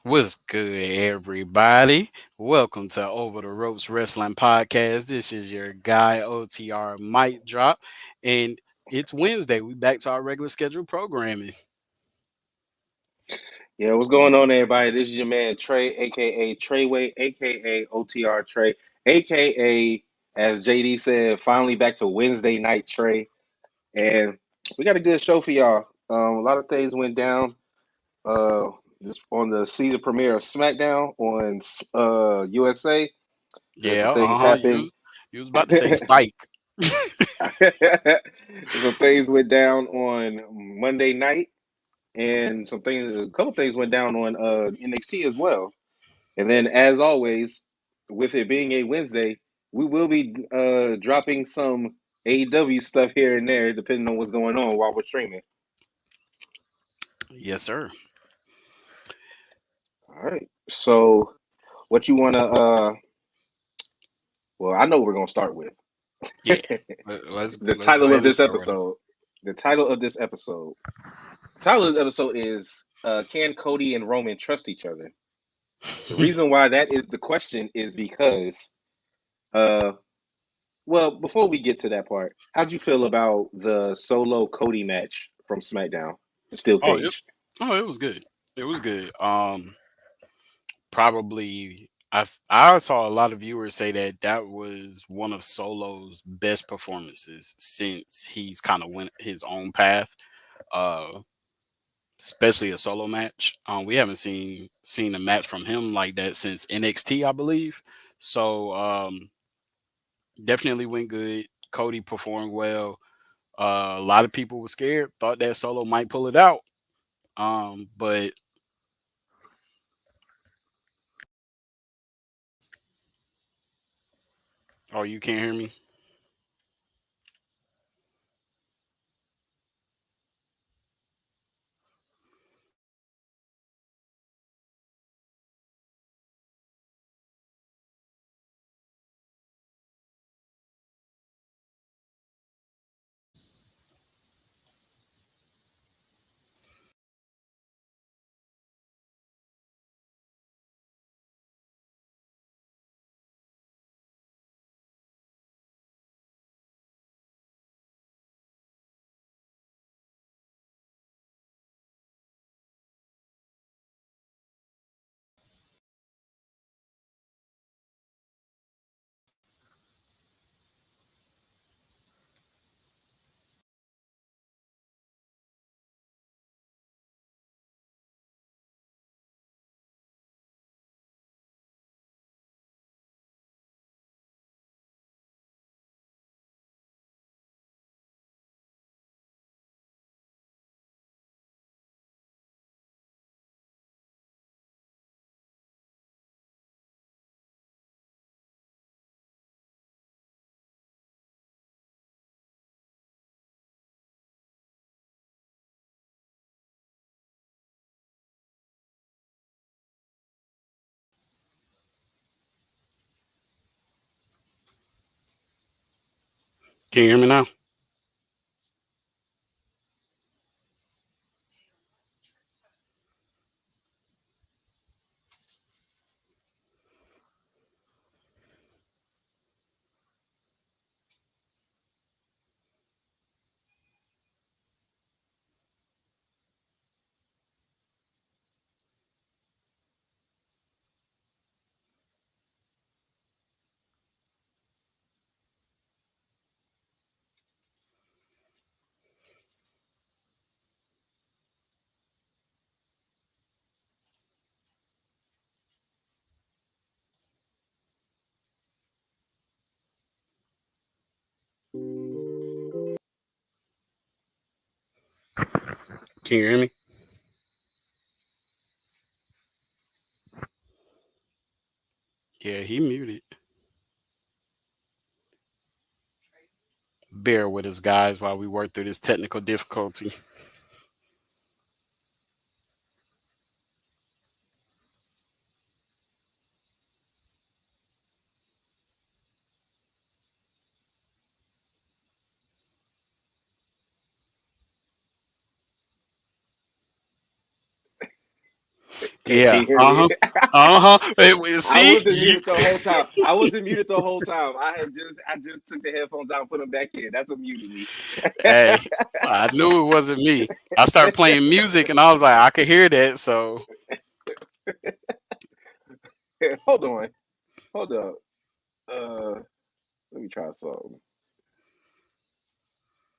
What's good, everybody? Welcome to Over the Ropes Wrestling Podcast. This is your guy OTR Mic Drop, and it's Wednesday. We back to our regular scheduled programming. Yeah, what's going on, everybody? This is your man Trey, aka Treyway, aka OTR Trey, aka as JD said, finally back to Wednesday night Trey, and we got a good show for y'all. A lot of things went down. Uh, this on the season premiere of SmackDown on USA. There's some Yeah, things You happened. was, you was about to say Spike. Some things went down on Monday night, and a couple things went down on NXT as well. And then, as always, with it being a Wednesday, we will be dropping some AEW stuff here and there, depending on what's going on while we're streaming. Yes, sir. All right. So, what you want to? Well, I know what we're gonna start with Yeah. Let's the let's go title of ahead and this start right now. episode. The title of this episode. The title of this episode is "Can Cody and Roman trust each other?" The reason why that is the question is because uh, well, before we get to that part, how'd you feel about the solo Cody match from SmackDown, the Steel oh, it, Cage? it was good. It was good. Probably I saw a lot of viewers say that that was one of Solo's best performances since he's kind of went his own path. Uh, Especially a solo match. We haven't seen a match from him like that since NXT, I believe. So definitely went good. Cody performed well. A lot of people were scared, thought that Solo might pull it out. But oh, you can't hear me? Can you hear me now? Can you hear me? Yeah, he muted. Bear with us, guys, while we work through this technical difficulty. Can Yeah. you hear Uh me? huh. Uh huh. I See, wasn't muted the whole time. I wasn't muted the whole time. I just took the headphones out and put them back in. That's what muted me. hey, I knew it wasn't me. I started playing music and I was like, I could hear that. So Hold on. Hold up. Uh, let me try something.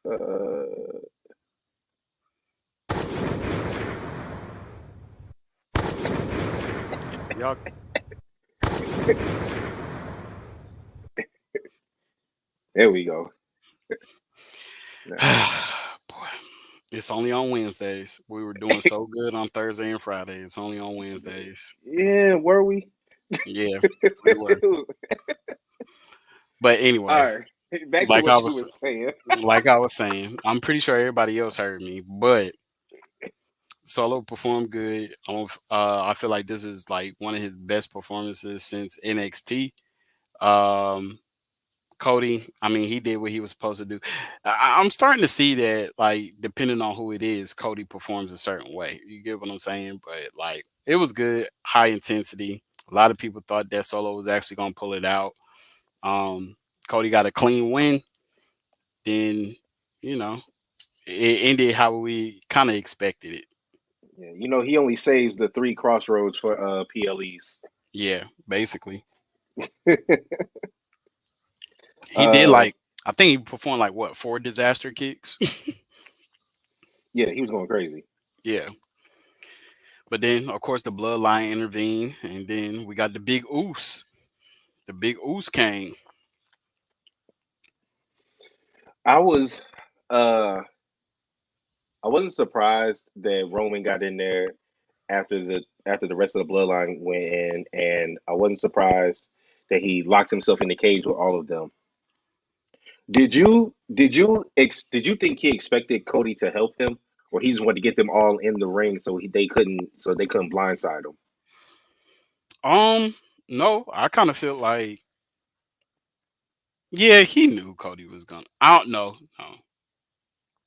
Uh, y'all, there we go. Nah. boy, it's only on Wednesdays. We were doing so good on Thursday and Friday. It's only on Wednesdays. Yeah, were we? Yeah, we were. But All anyway, right. Back to like I what you was were saying. like I was saying, I'm pretty sure everybody else heard me, but Solo performed good. I feel like this is like one of his best performances since NXT. Um, Cody, I mean, he did what he was supposed to do. I'm starting to see that, like, depending on who it is, Cody performs a certain way. You get what I'm saying? But like, it was good, high intensity. A lot of people thought that Solo was actually gonna pull it out. Um, Cody got a clean win. Then, you know, it ended how we kind of expected it. Yeah, he only saves the three crossroads for PLEs. Yeah, basically. He did uh, like, I think he performed like what, 4 disaster kicks. yeah, he was going crazy. Yeah. But then, of course, the bloodline intervened, and then we got the big oos. The big oos came. I was, uh, I wasn't surprised that Roman got in there after the rest of the bloodline went in, and I wasn't surprised that he locked himself in the cage with all of them. Did you think he expected Cody to help him, or he just wanted to get them all in the ring so they couldn't blindside him? Um, no, I kind of feel like, yeah, he knew Cody was gonna. I don't know. No,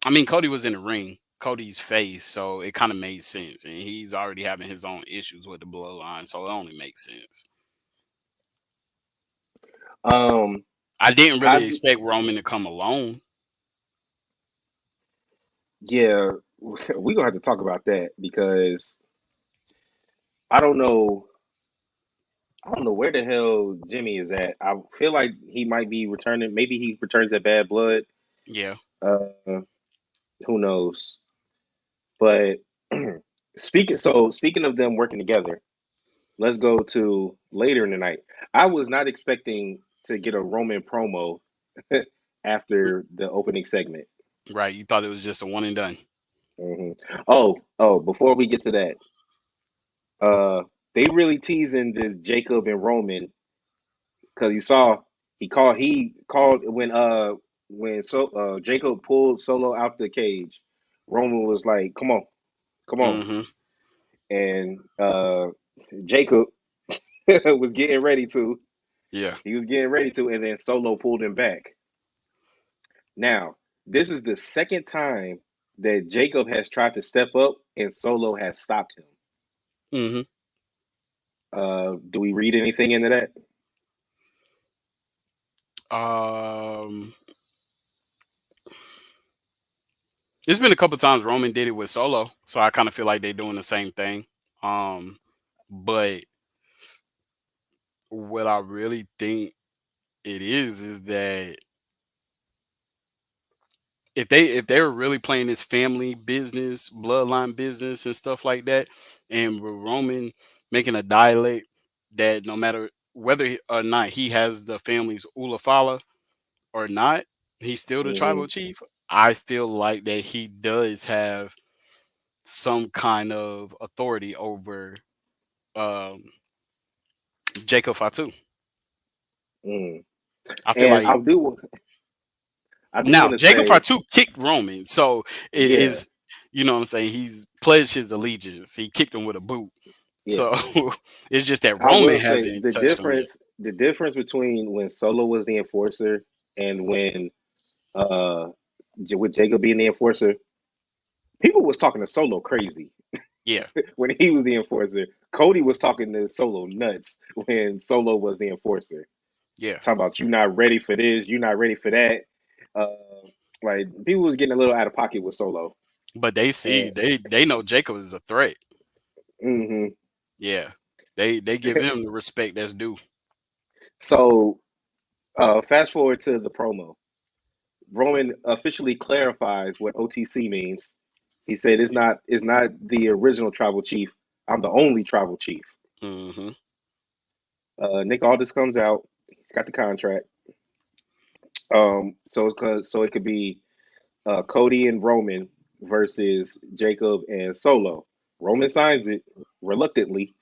I mean, Cody was in the ring, Cody's face, so it kind of made sense, and he's already having his own issues with the bloodline, so it only makes sense. Um, I didn't how really do expect Roman to come alone. yeah, we're gonna have to talk about that because I don't know. I don't know where the hell Jimmy is at. I feel like he might be returning. Maybe he returns at Bad Blood. Yeah. Uh, who knows? But speaking of them working together, let's go to later in the night. I was not expecting to get a Roman promo after the opening segment. Right. You thought it was just a one and done. hmm Oh, before we get to that, uh, they really teasing this Jacob and Roman because you saw he called when Jacob pulled Solo out the cage. Roman was like, come on," Mm-hmm. and Jacob was getting ready to. Yeah. He was getting ready to, and then Solo pulled him back. Now, this is the second time that Jacob has tried to step up, and Solo has stopped him. Mm-hmm. Do we read anything into that? Um, it's been a couple times Roman did it with Solo, so I kind of feel like they're doing the same thing. Um, but what I really think it is that if they were really playing this family business, bloodline business, and stuff like that, and with Roman making a dialect that no matter whether or not he has the family's Ulafala or not, he's still the hmm tribal chief. I feel like that he does have some kind of authority over um, Jacob Fatu. mm. I feel And like I do now want to Jacob say, Fatu kicked Roman, so it yeah, is, you know what I'm saying. He's pledged his allegiance. He kicked him with a boot. yeah. So it's just that I Roman will say hasn't the touched him yet. difference between when Solo was the enforcer and when with Jacob being the enforcer, people was talking to Solo crazy. Yeah, when he was the enforcer. Cody was talking to Solo nuts when Solo was the enforcer. yeah. Talking about you not ready for this, you not ready for that. Like people was getting a little out of pocket with Solo. But they see And they know Jacob is a threat. hmm Yeah, they give him the respect that's due. so fast forward to the promo. Roman officially clarifies what OTC means. He said it's not the original tribal chief. I'm the only tribal chief. Hmm. Nick Aldis comes out. He's got the contract. So it could be Cody and Roman versus Jacob and Solo. Roman signs it reluctantly.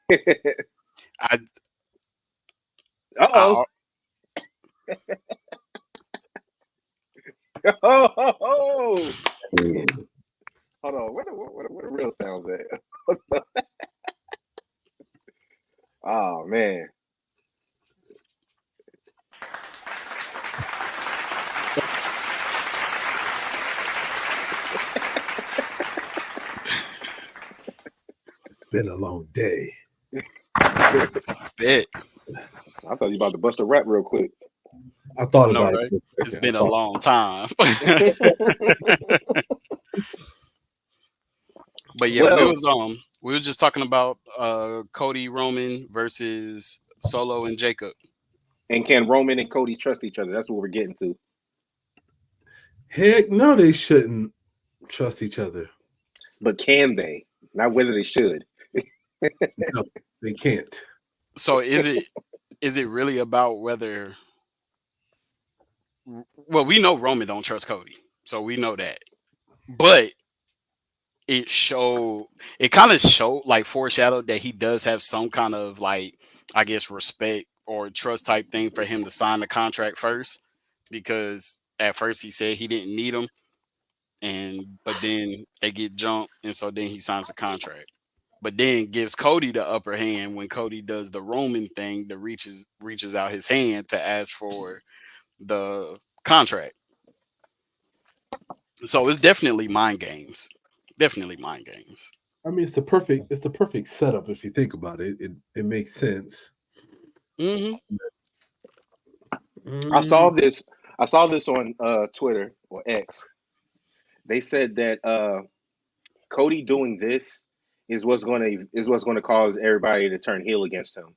I Uh-oh. I Oh, hold on. What the real sounds at? Oh man. It's been a long day. bet. I thought you about to bust a rap real quick. I thought I know, about it right? for a It's second. I been a thought, long time. But yeah, Well, we was just talking about Cody Roman versus Solo and Jacob. and can Roman and Cody trust each other? That's what we're getting to. heck no, they shouldn't trust each other. But can they? Not whether they should. No, they can't. So is it really about whether, well, we know Roman don't trust Cody. So we know that. But it showed it kind of showed like foreshadowed that he does have some kind of like, I guess, respect or trust type thing for him to sign the contract first, because at first he said he didn't need him, and but then they get jumped, and so then he signs a contract, but then gives Cody the upper hand when Cody does the Roman thing that reaches out his hand to ask for the contract. So it's definitely mind games, definitely mind games. I mean, it's the perfect setup if you think about it. It makes sense. Hmm. I saw Mm, this. I saw this on Twitter or X. They said that Cody doing this is what's going to cause everybody to turn heel against him.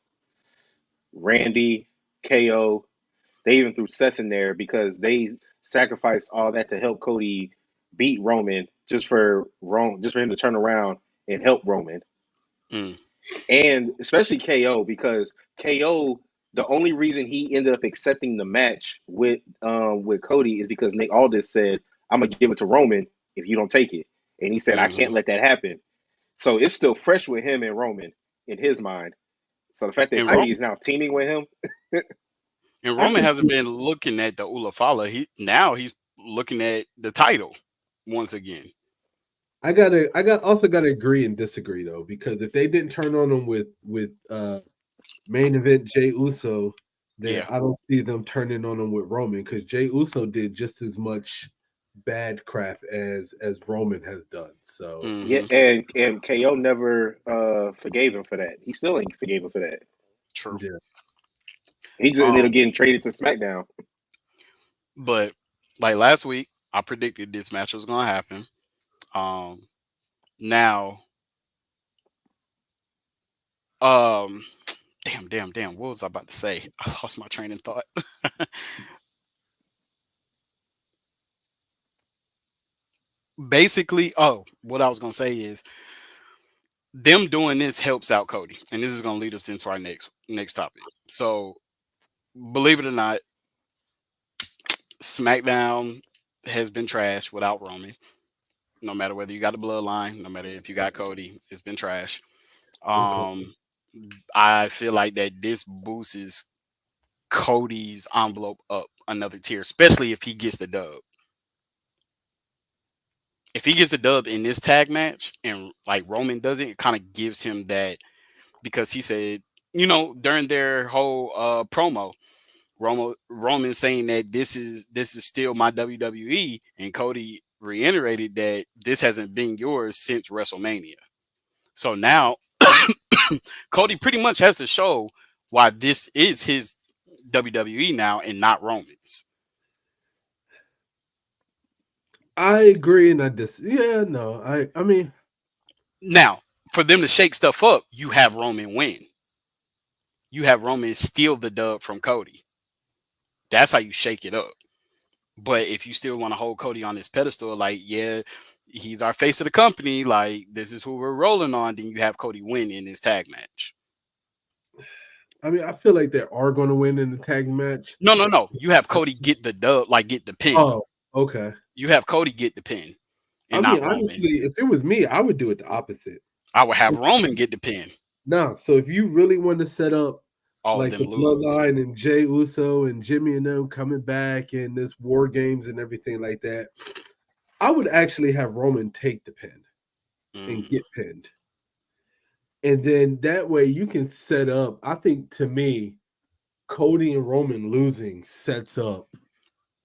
Randy, KO, they even threw Seth in there because they sacrificed all that to help Cody beat Roman just for him to turn around and help Roman. Mm, And especially KO because KO, the only reason he ended up accepting the match with Cody is because Nick Aldis said, "I'm gonna give it to Roman if you don't take it," and he said, "I can't hmm. let that happen." So it's still fresh with him and Roman in his mind. So the fact that And I Cody can is now teaming with him, and I Roman can hasn't see. been looking at the Ulafala. He's looking at the title once again. I got also gotta agree and disagree though, because if they didn't turn on him with main event Jay Uso, then Yeah. I don't see them turning on him with Roman because Jay Uso did just as much bad crap as Roman has done. So yeah, Hmm. and KO never forgave him for that. He still ain't forgave him for that. True. yeah, He just ended up Um, getting traded to SmackDown. but like last week, I predicted this match was gonna happen. Um, now, um, damn. What was I about to say? I lost my train of thought. Basically, oh, what I was gonna say is them doing this helps out Cody, and this is gonna lead us into our next topic. So, believe it or not, SmackDown has been trash without Roman. No matter whether you got the bloodline, no matter if you got Cody, it's been trash. okay. Um, I feel like that this boosts Cody's envelope up another tier, especially if he gets the dub. If he gets the dub in this tag match and like Roman does it, it kind of gives him that, because he said, during their whole promo, Roman saying that this is still my WWE, and Cody reiterated that this hasn't been yours since WrestleMania. So now Cody pretty much has to show why this is his WWE now and not Roman's. I agree, and I yeah, no, I mean, Now, for them to shake stuff up, you have Roman win. You have Roman steal the dub from Cody. That's how you shake it up. But if you still want to hold Cody on this pedestal, like, yeah, he's our face of the company, like, this is who we're rolling on, then you have Cody win in this tag match. I feel like they are going to win in the tag match. No, no, no. You have Cody get the dub, like get the pin. Oh, okay. You have Cody get the pin I and mean, not Roman. honestly, if it was me, I would do it the opposite. I would have Roman get the pin. Nah, so if you really want to set up All of like the them lose. bloodline and Jay Uso and Jimmy and them coming back and this war games and everything like that, I would actually have Roman take the pin and Mm, get pinned. And then that way you can set up, I think to me, Cody and Roman losing sets up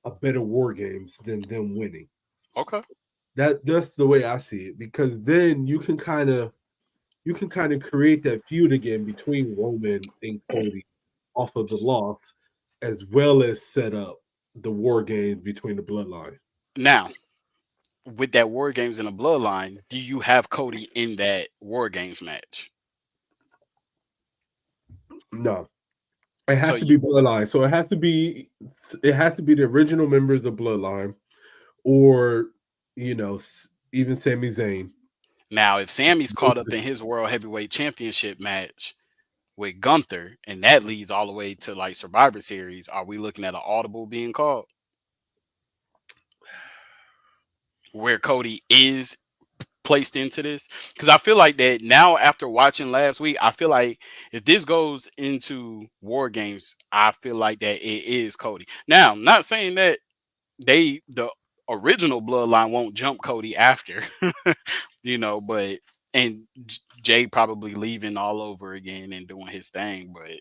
a better war games than them winning. okay. That's the way I see it, because then you can kind of create that feud again between Roman and Cody off of the loss, as well as set up the war games between the bloodline. Now, with that War Games in the Bloodline, do you have Cody in that War Games match? No, it So has to you be bloodline. So it has to be the original members of bloodline, or even Sami Zayn. now, if Sammy's caught up in his World Heavyweight Championship match with Gunther, and that leads all the way to like Survivor Series, are we looking at an audible being called where Cody is placed into this? Because I feel like that now after watching last week, I feel like if this goes into War Games, I feel like that it is Cody. Now, I'm not saying that the original bloodline won't jump Cody after, but and Jay probably leaving all over again and doing his thing, but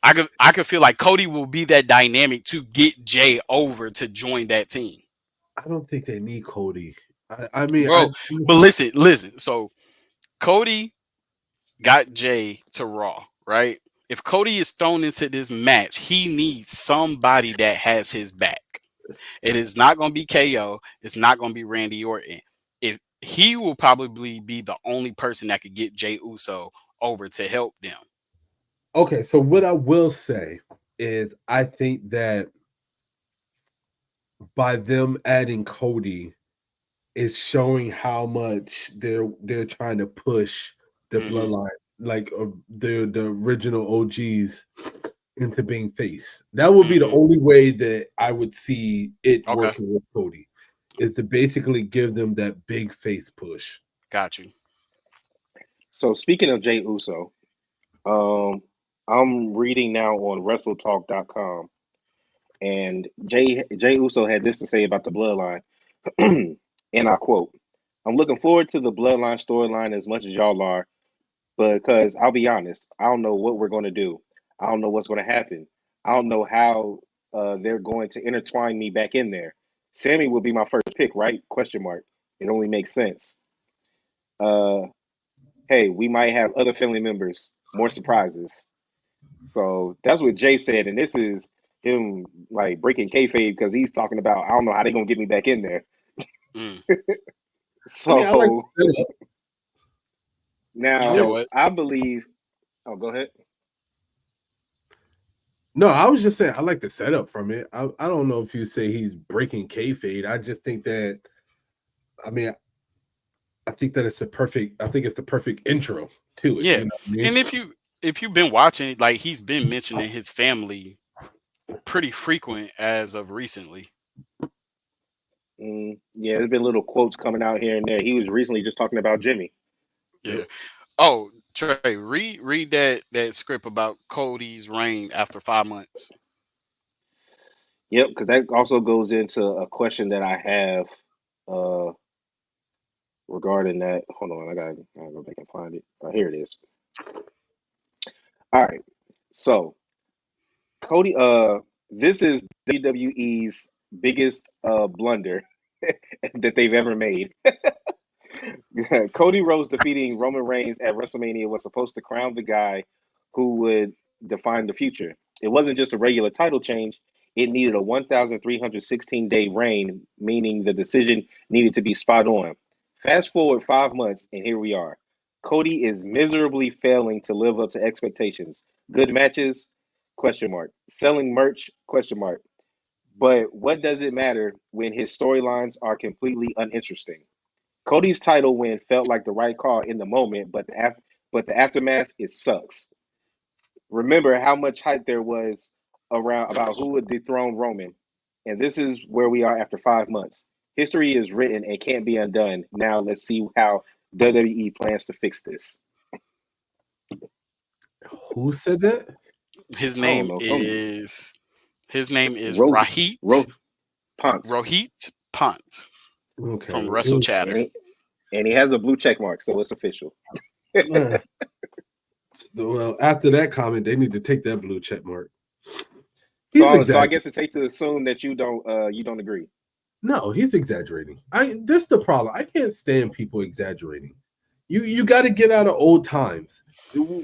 I could feel like Cody will be that dynamic to get Jay over to join that team. I don't think they need Cody. I mean, Bro, but listen. So Cody got Jay to Raw, right? If Cody is thrown into this match, he needs somebody that has his back. It is not going to be KO. It's not going to be Randy Orton. If he will probably be the only person that could get Jay Uso over to help them. okay. So what I will say is, I think that by them adding Cody, is showing how much they're trying to push the Hmm. bloodline, like the original OGs, into being face. That would be the Hmm. only way that I would see it Okay, working with Cody, is to basically give them that big face push. got you. So speaking of Jay Uso, um, I'm reading now on WrestleTalk.com, and Jay Uso had this to say about the Bloodline, and I quote: "I'm looking forward to the Bloodline storyline as much as y'all are, because I'll be honest, I don't know what we're going to do. I don't know what's going to happen. I don't know how they're going to intertwine me back in there. Sammy would be my first pick, right? Question mark. It only makes sense. Uh, hey, we might have other family members, more surprises. So that's what Jay said, and this is him like breaking kayfabe because he's talking about I don't know how they're gonna get me back in there. Mm. I mean, I like the So setup. You I said like now what? I believe. Oh, go ahead. No, I was just saying I like the setup from it. I don't know if you say he's breaking kayfabe. I just think that, I mean, I think that it's a perfect. I think it's the perfect intro to it. Yeah, You know what I mean? and if you've been watching, like he's been mentioning his family pretty frequent as of recently. Yeah, there's been little quotes coming out here and there. He was recently just talking about Jimmy. Yeah. Oh, Trey, read that script about Cody's reign after 5 months. Yep, because that also goes into a question that I have uh regarding that. Hold on, I gotta go back and find it. Here it is. All right. So Cody, this is WWE's biggest blunder that they've ever made. Cody Rhodes defeating Roman Reigns at WrestleMania was supposed to crown the guy who would define the future. It wasn't just a regular title change, it needed a 1,316-day reign, meaning the decision needed to be spot on. Fast forward 5 months, and here we are. Cody is miserably failing to live up to expectations. Good matches? Question mark. Selling merch? Question mark. But what does it matter when his storylines are completely uninteresting? Cody's title win felt like the right call in the moment, but the aftermath, it sucks. Remember how much hype there was around about who would dethrone Roman, and this is where we are after 5 months. History is written and can't be undone. Now let's see how WWE plans to fix this. Who said that? His I don't name know, some is his name is Ro Rahit Ro Pont, Rohit Pant Okay. from Wrestle and Chatter. he has a blue check mark, so it's official. Uh, well, after that comment, they need to take that blue check mark. He's So I exaggerating. guess it's safe to assume that you don't agree. No, he's exaggerating. That's the problem. I can't stand people exaggerating. You got to get out of old times.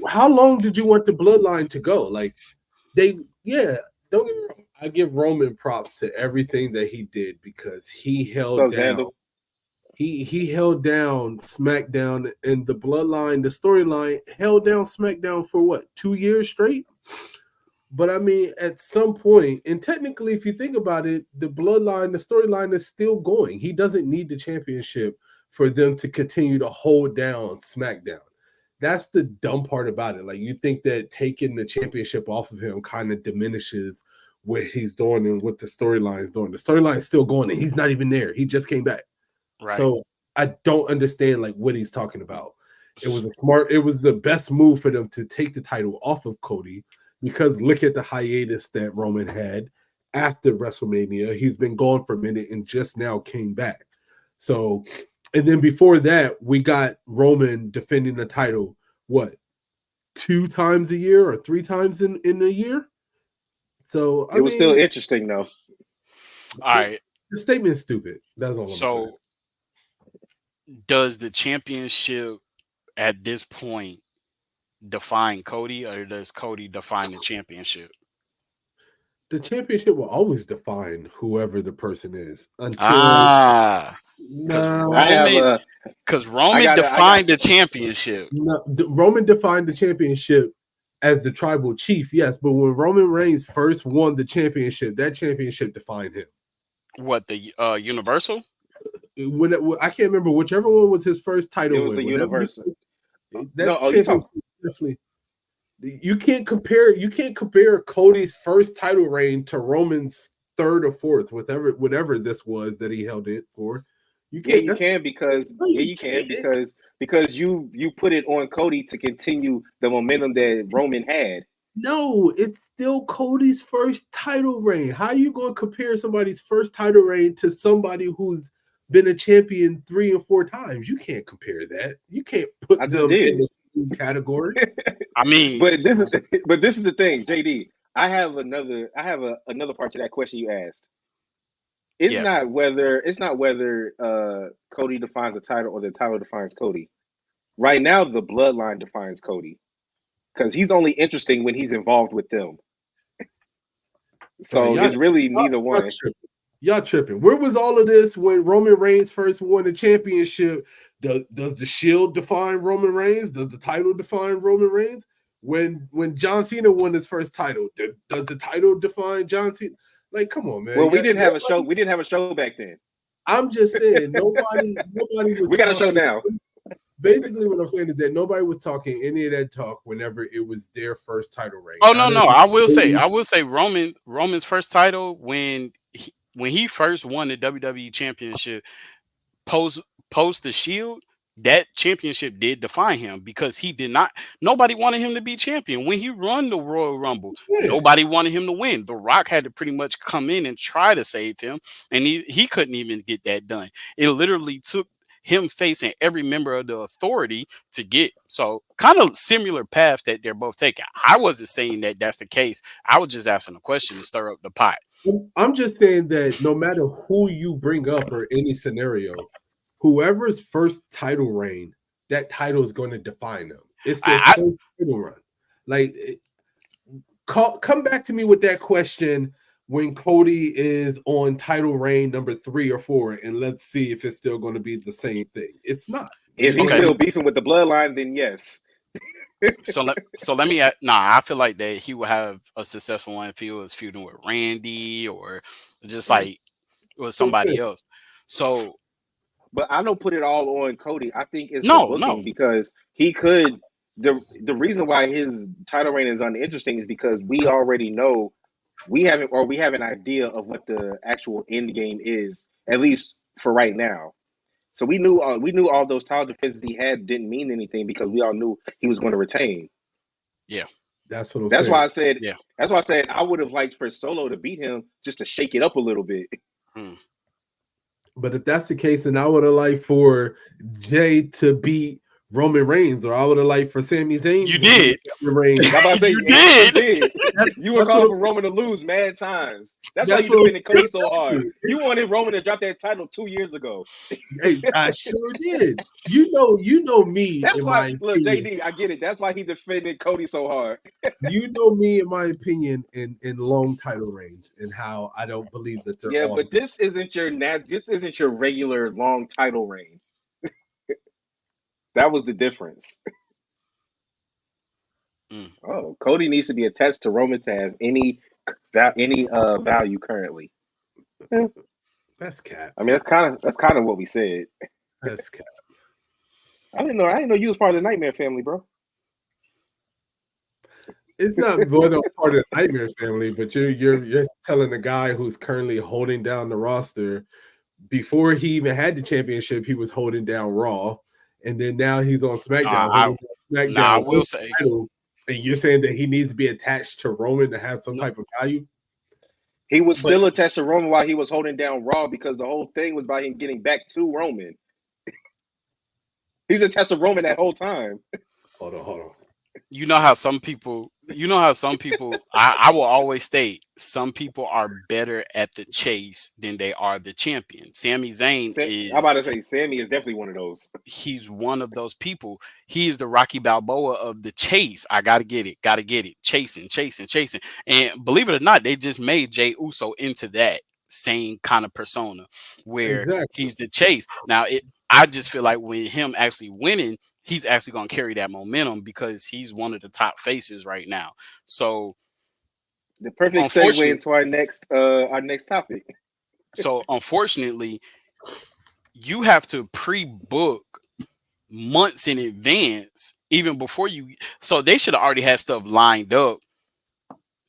How long did you want the bloodline to go? Like they, yeah. Don't get me wrong. I give Roman props to everything that he did because he held So down. Xander, He held down SmackDown and the bloodline, the storyline held down SmackDown for what 2 years straight. But I mean, at some point, and technically, if you think about it, the bloodline, the storyline is still going. He doesn't need the championship for them to continue to hold down SmackDown. That's the dumb part about it. Like, you think that taking the championship off of him kind of diminishes what he's doing and what the storyline is doing. The storyline is still going, and he's not even there. He just came back. Right. So I don't understand like what he's talking about. It was the best move for them to take the title off of Cody because look at the hiatus that Roman had after WrestleMania. He's been gone for a minute and just now came back. So, and then before that, we got Roman defending the title, what, 2 times a year or 3 times in a year? So, I it was still mean, interesting though. All right. the statement's stupid. That's all I'm saying. So does the championship at this point define Cody, or does Cody define the championship? The championship will always define whoever the person is until Ah, because I nah, have Roman, a because I Roman got a I got defined the championship. no, Roman defined the championship as the tribal chief, yes, but when Roman Reigns first won the championship, that championship defined him. What, the Universal? I can't remember whichever one was his first it title was win. the Whenever he universal. first, No, that oh you championship talk definitely. You can't compare Cody's first title reign to Roman's third or fourth, whatever this was that he held it for. You yeah, can't. you That's can because no, yeah, you you can can't. because you put it on Cody to continue the momentum that Roman had. No, it's still Cody's first title reign. How are you going to compare somebody's first title reign to somebody who's been a champion 3 and 4 times? You can't compare that. You can't I put just them did. in the same category. I mean, But this is the thing, JD. I have another part to that question you asked. yeah. It's not whether Cody defines the title or the title defines Cody. Right now, the bloodline defines Cody because he's only interesting when he's involved with them. Bro, So y'all, it's really y'all, neither y'all one. tripping. Y'all tripping. Where was all of this when Roman Reigns first won the championship? Does the Shield define Roman Reigns? Does the title define Roman Reigns? When John Cena won his first title, does the title define John Cena? Like, come on, man. Well, Yeah, we didn't have a show back then. I'm just saying nobody was We got a show talking. now. Basically, what I'm saying is that nobody was talking any of that talk whenever it was their first title reign. Oh Now no, that no. Cody, I will say Roman's first title when he first won the WWE Championship post post the Shield, that championship did define him because he did not. Nobody wanted him to be champion when he won the Royal Rumble. yeah. Nobody wanted him to win. The Rock had to pretty much come in and try to save him, and he couldn't even get that done. It literally took him facing every member of the authority to get. So kind of similar paths that they're both taking. I wasn't saying that that's the case. I was just asking a question to stir up the pot. I'm just saying that no matter who you bring up or any scenario, whoever's first title reign, that title is going to define them. It's their I first title run. Like, come back to me with that question when Cody is on title reign number 3 or 4, and let's see if it's still going to be the same thing. It's not. If You're he's going okay. still to beefing with the bloodline, then yes. So let me nah. I feel like that he would have a successful one if he was feuding with Randy or just right. like with So somebody else. So But I don't put it all on Cody. I think it's the no, booking no, because he could. The reason why his title reign is uninteresting is because we already know we have an idea of what the actual end game is, at least for right now. So we knew all those title defenses he had didn't mean anything because we all knew he was going to retain. yeah, that's what I'm That's why saying. I said yeah. that's why I said I would have liked for Solo to beat him just to shake it up a little bit. Hmm. But if that's the case, then I would have liked for Jay to beat Roman Reigns, or I would have liked for Sami Zayn You to beat did. Roman Reigns. I'm about to say You you did. did. That's You were that's what calling I'm for Roman to lose mad times. That's why that's you what I'm defended saying. Cody so hard. Exactly. You wanted Roman to drop that title 2 years ago. Hey, I sure did. You know me That's in why, my look, opinion. JD, I get it. That's why he defended Cody so hard. You know me in my opinion in long title reigns and how I don't believe that they're Yeah, all but this isn't your regular long title reign. That was the difference. Mm. Oh, Cody needs to be attached to Roman to have any value currently. Yeah, that's cap. I mean that's kind of what we said. That's cap. I didn't know you was part of the Nightmare family, bro. It's not more than part of the Nightmare family, but you're telling the guy who's currently holding down the roster. Before he even had the championship, he was holding down Raw, and then now he's on SmackDown I holding down I SmackDown will with say the title. And you're saying that he needs to be attached to Roman to have some no, type of value? He was but still attached to Roman while he was holding down Raw because the whole thing was about him getting back to Roman. He was attached to Roman that whole time. Hold on. you know how some people I will always state some people are better at the chase than they are the champion. Sami Zayn I'm about is to say Sammy is definitely one of those. he's one of those people. He is the Rocky Balboa of the chase. I gotta get it, chasing, chasing, chasing. And believe it or not, they just made Jay Uso into that same kind of persona where Exactly. he's the chase. Now, I just feel like with him actually winning, he's actually gonna carry that momentum because he's one of the top faces right now. So The perfect segue unfortunately, into our next topic. unfortunately, you have to pre-book months in advance, even before you. So they should have already had stuff lined up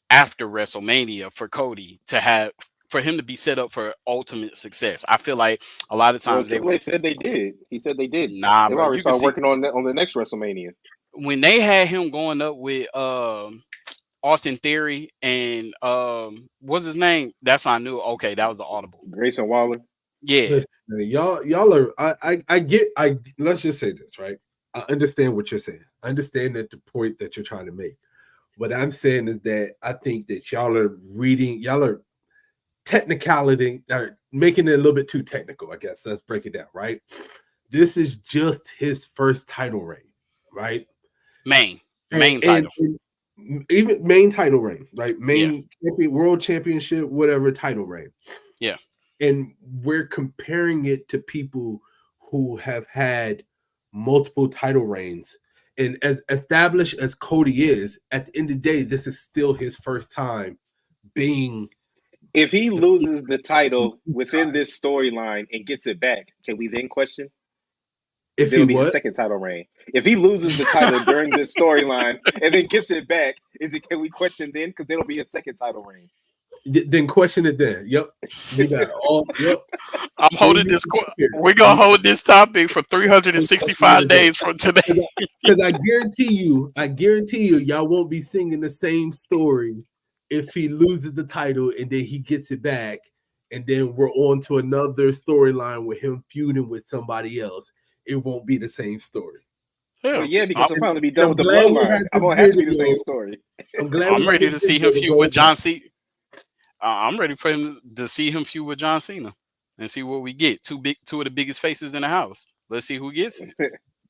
after WrestleMania for Cody to have for him to be set up for ultimate success. I feel like a lot of Well, times they Triple would H said they did. He said they did. nah, They've bro. already You can started see working on the next WrestleMania. when they had him going up with Austin Theory and what's his name? That's when I knew okay, that was the audible. Grayson Waller. Yeah. Listen, man, y'all are I get I let's just say this, right? I understand what you're saying. I understand that the point that you're trying to make. What I'm saying is that I think that y'all are technicality are making it a little bit too technical, I guess. Let's break it down, right? This is just his first title reign, right? Main. And, Main and, title. and even main title reign, right? Yeah. Main world championship, whatever title reign. Yeah. And we're comparing it to people who have had multiple title reigns. And as established as Cody is, at the end of the day, this is still his first time being If he the loses the guy. title within this storyline and gets it back, can we then question? If Then he it'll be his what? second title reign. If he loses the title during this storyline and then gets it back, can we question then? Because then it'll be his second title reign. Then question it then. Yep. We got all yep. I'm Bring holding me this. the here. We're gonna hold this topic for 365 days from today. Because I guarantee you, y'all won't be singing the same story if he loses the title and then he gets it back, and then we're on to another storyline with him feuding with somebody else. It won't be the same story. Well, Yeah, yeah, because he'll And, finally be and done I'm with the glad we bloodline. had I'm this gonna have to be the video. same story. I'm glad we I'm got ready this to see him video to feud go with over. John C. I'm ready for him to see him feud with John Cena. and see what we get. Two of the biggest faces in the house. Let's see who gets it.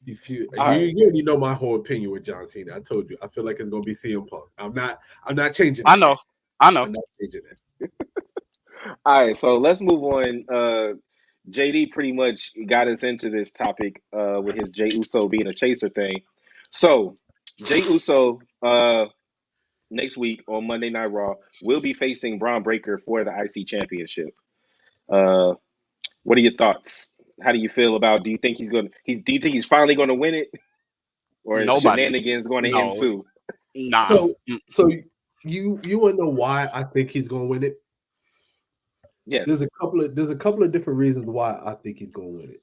If you All right. you already know my whole opinion with John Cena. I told you. I feel like it's gonna be CM Punk. I'm not changing I that. know. I know. I'm not changing that. All right. So let's move on. JD pretty much got us into this topic with his Jay Uso being a chaser thing. So Jay Uso next week on Monday Night Raw will be facing Braun Breaker for the IC Championship. Uh, what are your thoughts? How do you feel about? Do you think he's gonna? Do you think he's finally going to win it, or is Nobody. shenanigans going to No. ensue? Nah. So so you want to know why I think he's gonna win it? Yes. There's a couple of different reasons why I think he's gonna win it.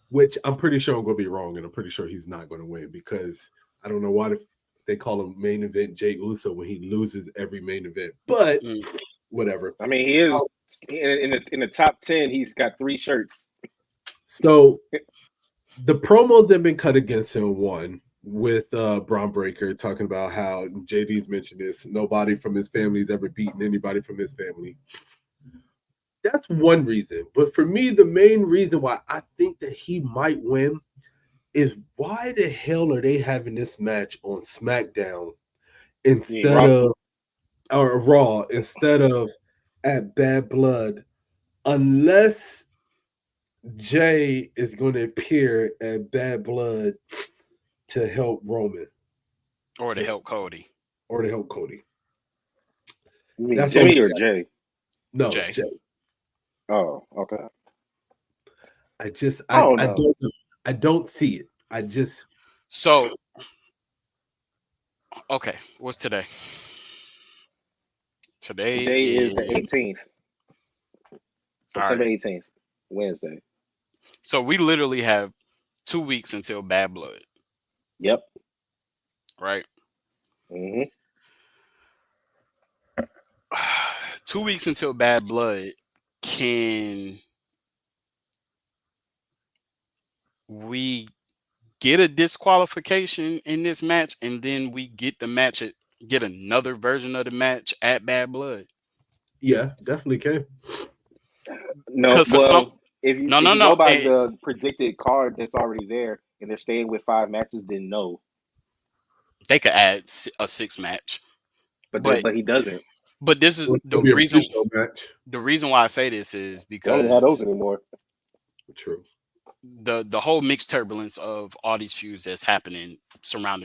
Which I'm pretty sure I'm gonna be wrong, and I'm pretty sure he's not gonna win because I don't know why they call him main event Jay Uso when he loses every main event. But Mm. whatever. I mean, he is in the top 10. He's got 3 shirts. So the promos that have been cut against him, one with Braun Breaker talking about how JD's mentioned this, nobody from his family's ever beaten anybody from his family. That's one reason. But for me, the main reason why I think that he might win is why the hell are they having this match on SmackDown You mean instead Raw? of or Raw instead of at Bad Blood, unless Jay is going to appear at Bad Blood to help Roman Or to to, help Cody. or to help Cody. You mean That's only Jimmy or Jay? no Jay. Jay. Oh, okay. I just I don't I know. don't know. I don't see it. I just So okay, what's today? Today Today is the is 18th, all September right. 18th, Wednesday. So we literally have 2 weeks until Bad Blood, Yep. right? Hmm. 2 weeks until Bad Blood. Can we get a disqualification in this match, and then we get another version of the match at Bad Blood? yeah, definitely can. No, Because for some, well, if you no, if no, you no, go by the predicted card that's already there, and they're staying with 5 matches, then no. they could add a six match, but But he doesn't. this is Well, it'll be a pre-show match. the reason why I say this is They don't even have those because anymore. True. the whole mixed turbulence of all these feuds that's happening around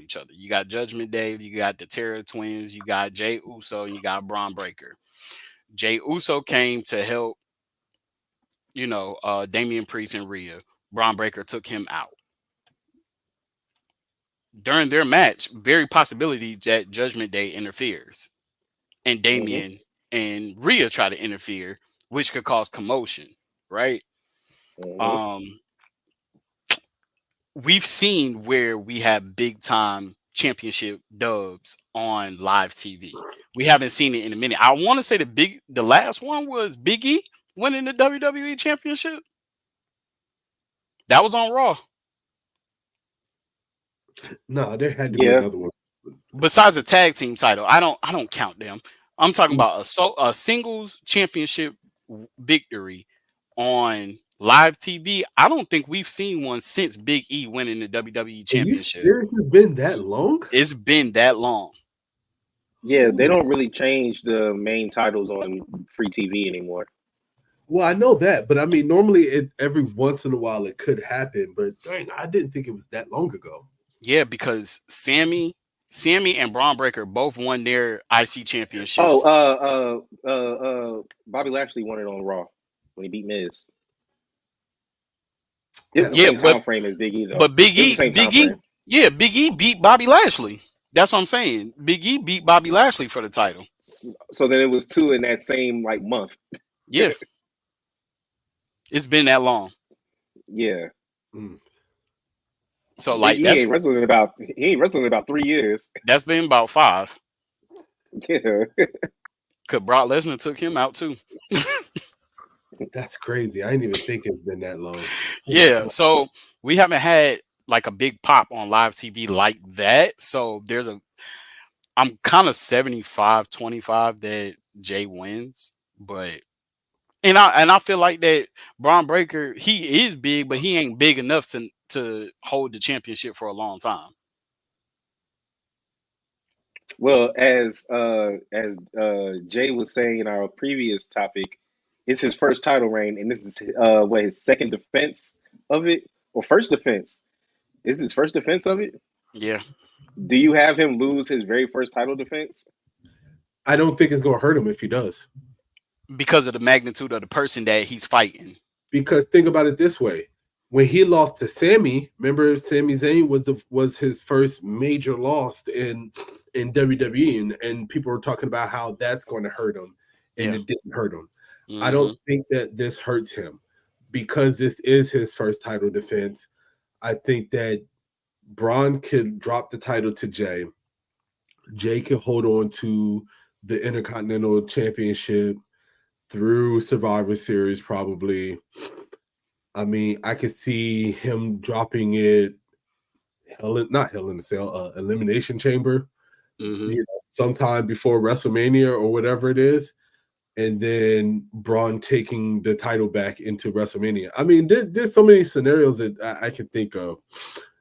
each other. You got Judgment Day, you got the Terror Twins, you got Jay Uso, and you got Braun Breaker. Jay Uso came to help, Damian Priest and Rhea. Braun Breaker took him out. During their match, very possibility that Judgment Day interferes and Hmm. Damian and Rhea try to interfere, which could cause commotion, right? Hmm. Um, we've seen where we have big time championship dubs on live TV. We haven't seen it in a minute. I want to say the last one was Big E winning the WWE championship. That was on Raw. No, there had to be Yeah. another one. Besides the tag team title, I don't count them. I'm talking about a singles championship victory on live TV. I don't think we've seen one since Big E winning the WWE Are you championship. serious? It's been that long? It's been that long. Yeah, they Ooh. don't really change the main titles on free TV anymore. Well, I know that, but I mean, normally it every once in a while it could happen, but dang, I didn't think it was that long ago. Yeah, because Sammy and Braun Breaker both won their IC Oh, championships. Bobby Lashley won it on Raw when he beat Miz. It was the That Yeah, same but time frame as Big E though. but It was the same time frame. Big E beat Bobby Lashley. That's what I'm saying. Big E beat Bobby Lashley for the title. So then it was 2 in that same like month. Yeah, it's been that long. Yeah. mm, So Big like E ain't wrestling in about he ain't wrestling in about 3 years. that's been about 5. Yeah. Cause Brock Lesnar took him out too. that's crazy. I didn't even think it's been that long. Oh my Yeah, god. so we haven't had like a big pop on live TV like that. So I'm kind of 75-25 that Jay wins, but And I feel like that Braun Breaker, he is big, but he ain't big enough to hold the championship for a long time. Well, as Jay was saying in our previous topic, it's his first title reign, and this is what his second defense of it, or first defense. This is his first defense of it. Yeah, Do you have him lose his very first title defense? I don't think it's gonna hurt him if he does. because of the magnitude of the person that he's fighting. Because think about it this way: when he lost to Sammy, remember Sami Zayn was his first major loss in WWE, and people were talking about how that's going to hurt him, and Yeah. it didn't hurt him. I Hmm. don't think that this hurts him because this is his first title defense. I think that Braun could drop the title to Jay. Jay can hold on to the Intercontinental Championship through Survivor Series, probably. I mean, I could see him dropping it, not Hell in the Cell, Elimination Chamber, Hmm. sometime before WrestleMania or whatever it is, and then Braun taking the title back into WrestleMania. I mean, there's so many scenarios that I can think of.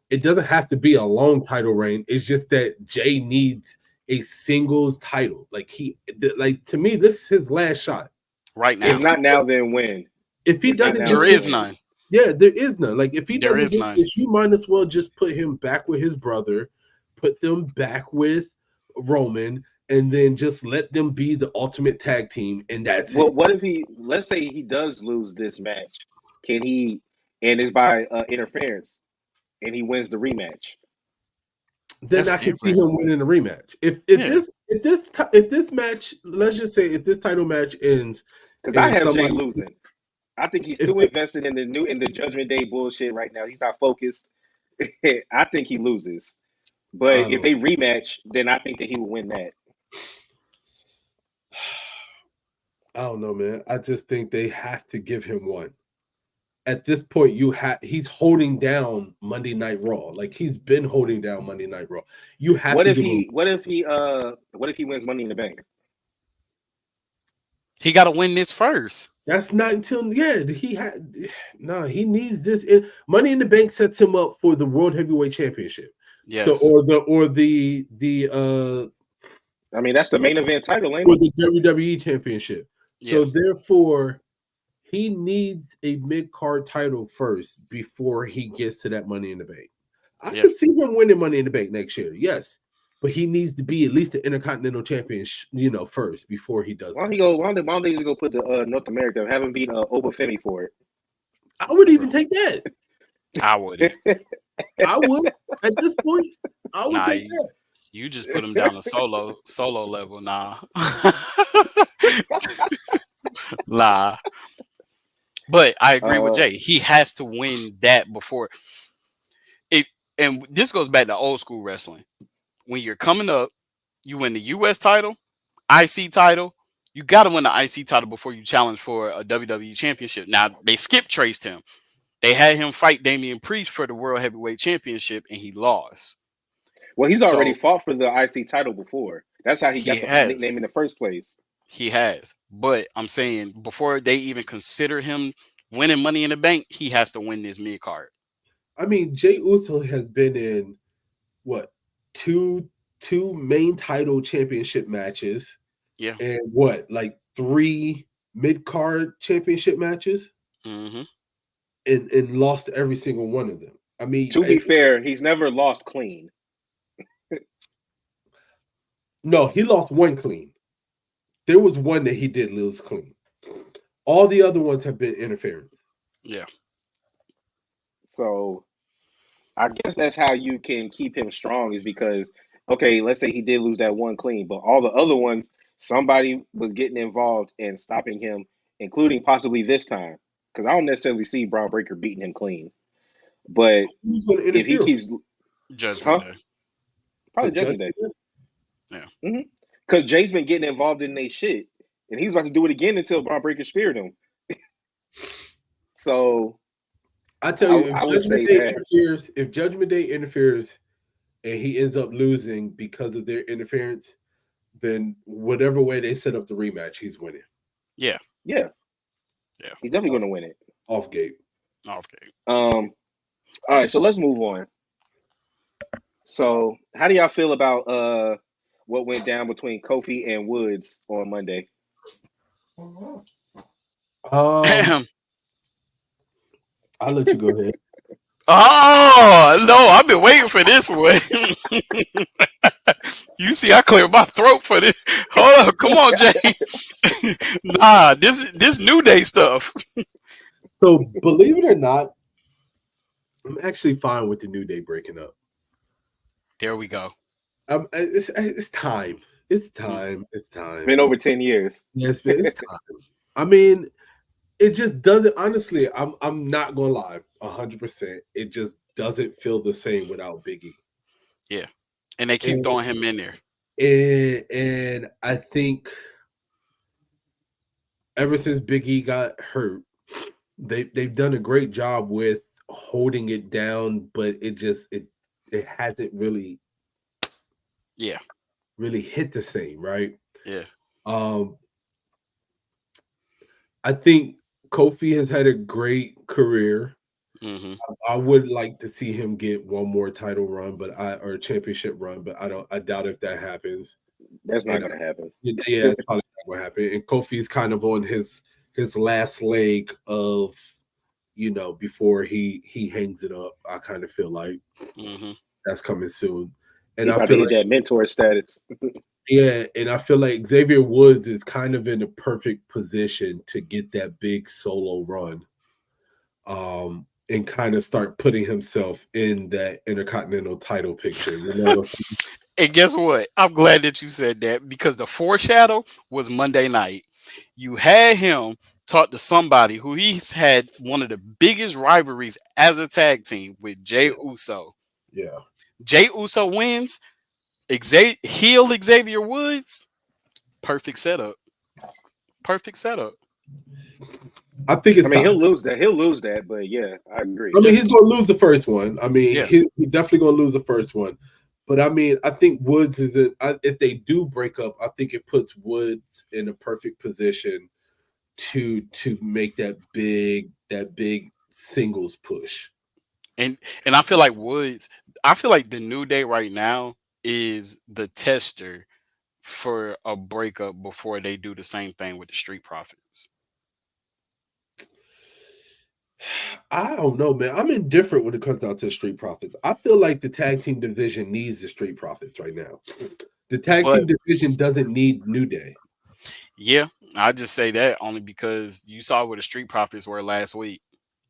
It doesn't have to be a long title reign. It's just that Jay needs a singles title. Like to me, this is his last shot. Right If now, not now, then when? If he If not doesn't now, get there then is this, when? none. yeah, there is none. Like if he There doesn't is get none. this, you might as well just put him back with his brother, put them back with Roman, and then just let them be the ultimate tag team, and that's Well, it. what if he? Let's say he does lose this match. Can he? And it's by interference, and he wins the rematch. Then That's I can see different. him winning a rematch. Yeah. If this match, let's just say if this title match ends Because I and have Jay somebody losing. I think he's if too invested in the Judgment Day bullshit right now. He's not focused. I think he loses. I But if don't they rematch, then I think that he will win that. I don't know, man. I just think they have to give him one. At this point, he's holding down Monday Night Raw. Like he's been holding down Monday Night Raw. You have What to if give him. he? What if he? What if he wins Money in the Bank? He got to win this first. That's not until he had no. He needs this. Money in the Bank sets him up for the World Heavyweight Championship. So Yes. I mean, that's the main event title, ain't or it? the WWE Championship. Yeah. So therefore, he needs a mid card title first before he gets to that Money in the Bank. I Yeah. could see him winning Money in the Bank next year, yes, but he needs to be at least the Intercontinental Champion, first before he does Why don't he that. go? Why don't they just go put the North America? Have him beat Obafemi for I would even take that. I wouldn't. it. I would at this point. I would Nah, take you just put him down to solo level. Nah. Nah. But I agree with uh, Jay. He has to win that before it. And this goes back to old school wrestling. When you're coming up, you win the US title, IC title. You got to win the IC title before you challenge for a WWE championship. Now, they skip traced him. They had him fight Damian Priest for the World Heavyweight Championship, and he lost. well, he's already So fought for the IC title before. That's how he he got the has. nickname in the first place. He has. But I'm saying before they even consider him winning Money in the Bank, he has to win this mid card. that. I mean, Jay Uso has been in what two two main title championship matches Yeah. and what like three mid card championship matches Hmm. and lost every single one of them. I mean, To be fair, he's never lost clean. no, he lost one clean. There was one that he did lose clean. All the other ones have been interference. Yeah. So I guess that's how you can keep him strong is because okay, let's say he did lose that one clean, but all the other ones, somebody was getting involved and stopping him, including possibly this time. Because I don't necessarily see Braun Breaker beating him clean. But Who's going to if he interfere? keeps, Judgment huh? Day. The Probably judge? Judgment Day. Yeah. Because Jay's been getting involved in their shit, and he's about to do it again until Braun Breaker speared him. So I tell you, I would say that. If Judgment Day interferes and he ends up losing because of their interference, then whatever way they set up the rematch, he's winning. Yeah. Yeah. Yeah. He's definitely off, going to win it. off gate. Okay. All right, so let's move on. So, how do y'all feel about what went down between Kofi and Woods on Monday? Um, I'll let you go ahead. Oh no, I've been waiting for this one. You see, I cleared my throat for this. Hold on, come on, Jay. Nah, this New Day stuff. So believe it or not, I'm actually fine with the New Day breaking up. There we go. It's time. It's Mm. time. It's It's time. been over 10 years. Yeah, it's time. I mean, it just doesn't. Honestly, I'm not gonna lie, 100%. It just doesn't feel the same without Biggie. Yeah, and they keep And, throwing him in there. and I think ever since Biggie got hurt, they've done a great job with holding it down, but it hasn't Yeah, really hit the same, right? yeah. Um, I think Kofi has had a great career. Hmm. I would like to see him get one more title run, or a championship run, but I doubt if that happens. That's not And going to happen. yeah, it's probably not going to happen. And Kofi's kind of on his last leg of before he hangs it up. I kind of feel like Hmm. that's coming soon, and He I about to feel hit like that mentor status. yeah, and I feel like Xavier Woods is kind of in a perfect position to get that big solo run, and kind of start putting himself in that intercontinental title picture. You know what I'm saying? And guess what? I'm glad that you said that because the foreshadow was Monday night. You had him talk to somebody who he's had one of the biggest rivalries as a tag team with Jay Yeah, Uso. yeah. Jay Uso wins. Heel Xavier Woods. Perfect setup. Perfect setup. I think I it's mean, time. he'll lose that. He'll lose that, but yeah, I agree. I mean, Yeah. he's going to lose the first one. I mean, Yeah. he's definitely going to lose the first one. But I mean, I think Woods if they do break up, I think it puts Woods in a perfect position to make that big singles push. And I feel like Woods. I feel like the New Day right now is the tester for a breakup before they do the same thing with the Street Profits. I don't know, man. I'm indifferent when it comes down to the Street Profits. I feel like the tag team division needs the Street Profits right now. The tag But team division doesn't need New Day. yeah, I just say that only because you saw where the Street Profits were last week.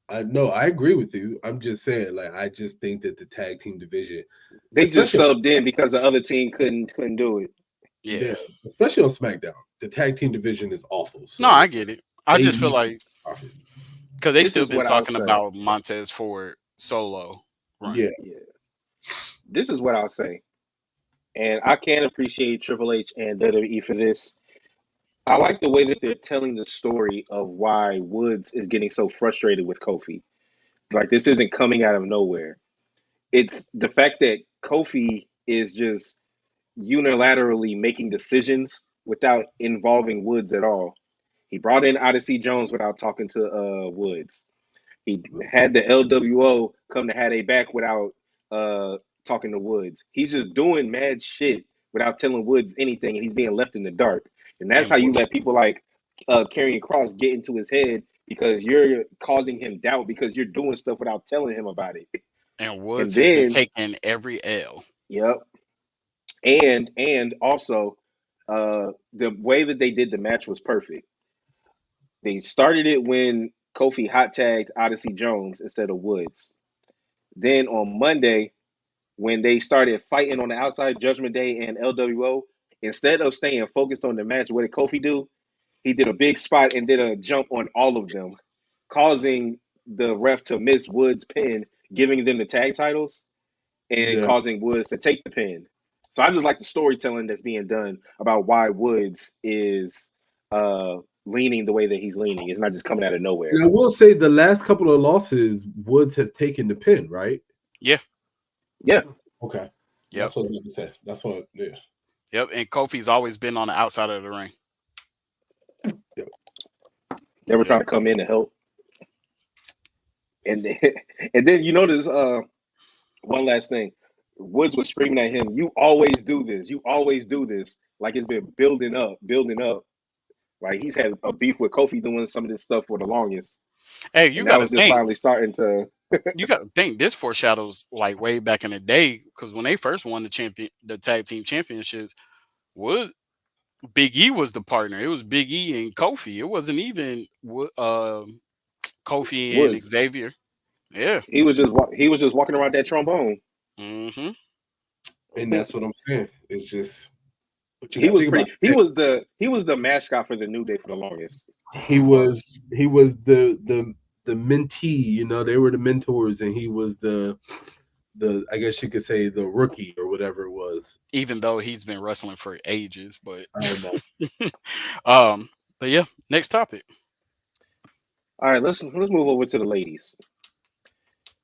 I know, I agree with you. I'm just saying, like, I just think that the tag team division, They just especially subbed in because the other team couldn't do it. yeah, Yeah. especially on SmackDown, the tag team division is awful. No, So I get it. I they just feel need like profits. because they This still is been what I'll talking say. about Montez Ford solo Yeah, running. Yeah, this is what I'll say, and I can appreciate Triple H and WWE for this. I like the way that they're telling the story of why Woods is getting so frustrated with Kofi. Like this isn't coming out of nowhere. It's the fact that Kofi is just unilaterally making decisions without involving Woods at all. He brought in Odyssey Jones without talking to Woods. He had the LWO come to have a back without uh, talking to Woods. He's just doing mad shit without telling Woods anything, and he's being left in the dark. And that's how And you let people like Karrion Cross get into his head because you're causing him doubt because you're doing stuff without telling him about it. Woods And has been then, taking every L. yep, and also the way that they did the match was perfect. They started it when Kofi hot tagged Odyssey Jones instead of Woods. Then on Monday, when they started fighting on the outside, Judgment Day and LWO, instead of staying focused on the match, what did Kofi do? He did a big spot and did a jump on all of them, causing the ref to miss Woods' pin, giving them the tag titles and yeah. causing Woods to take the pin. So I just like the storytelling that's being done about why Woods is leaning the way that he's leaning. It's not just coming out of nowhere. And I will say the last couple of losses, Woods have taken the pin, right? Yeah. Yeah, Okay, Yep. that's what I was going to say. That's what. Yeah, Yep. And Kofi's always been on the outside of the ring. yeah. They were Yeah. trying to come in and help, and then, and then you notice one last thing. Woods was screaming at him, "You always do this. You always do this." Like it's been building up, building up. Like he's had a beef with Kofi doing some of this stuff for the longest, Hey, and now it's just finally starting to. you got to think this foreshadows like way back in the day because when they first won the tag team championship, was Big E was the partner. It was Big E and Kofi. It wasn't even Kofi and Woods. Xavier. Yeah. He was just walking around that trombone. Hmm. And that's what I'm saying. It's just what you He got to was think about. pretty. He was the mascot for the New Day for the longest. He was the mentee. You know, they were the mentors, and he was the I guess you could say the rookie or whatever it was. Even though he's been wrestling for ages, but I don't know. um, but yeah. Next topic. All right, let's move over to the ladies.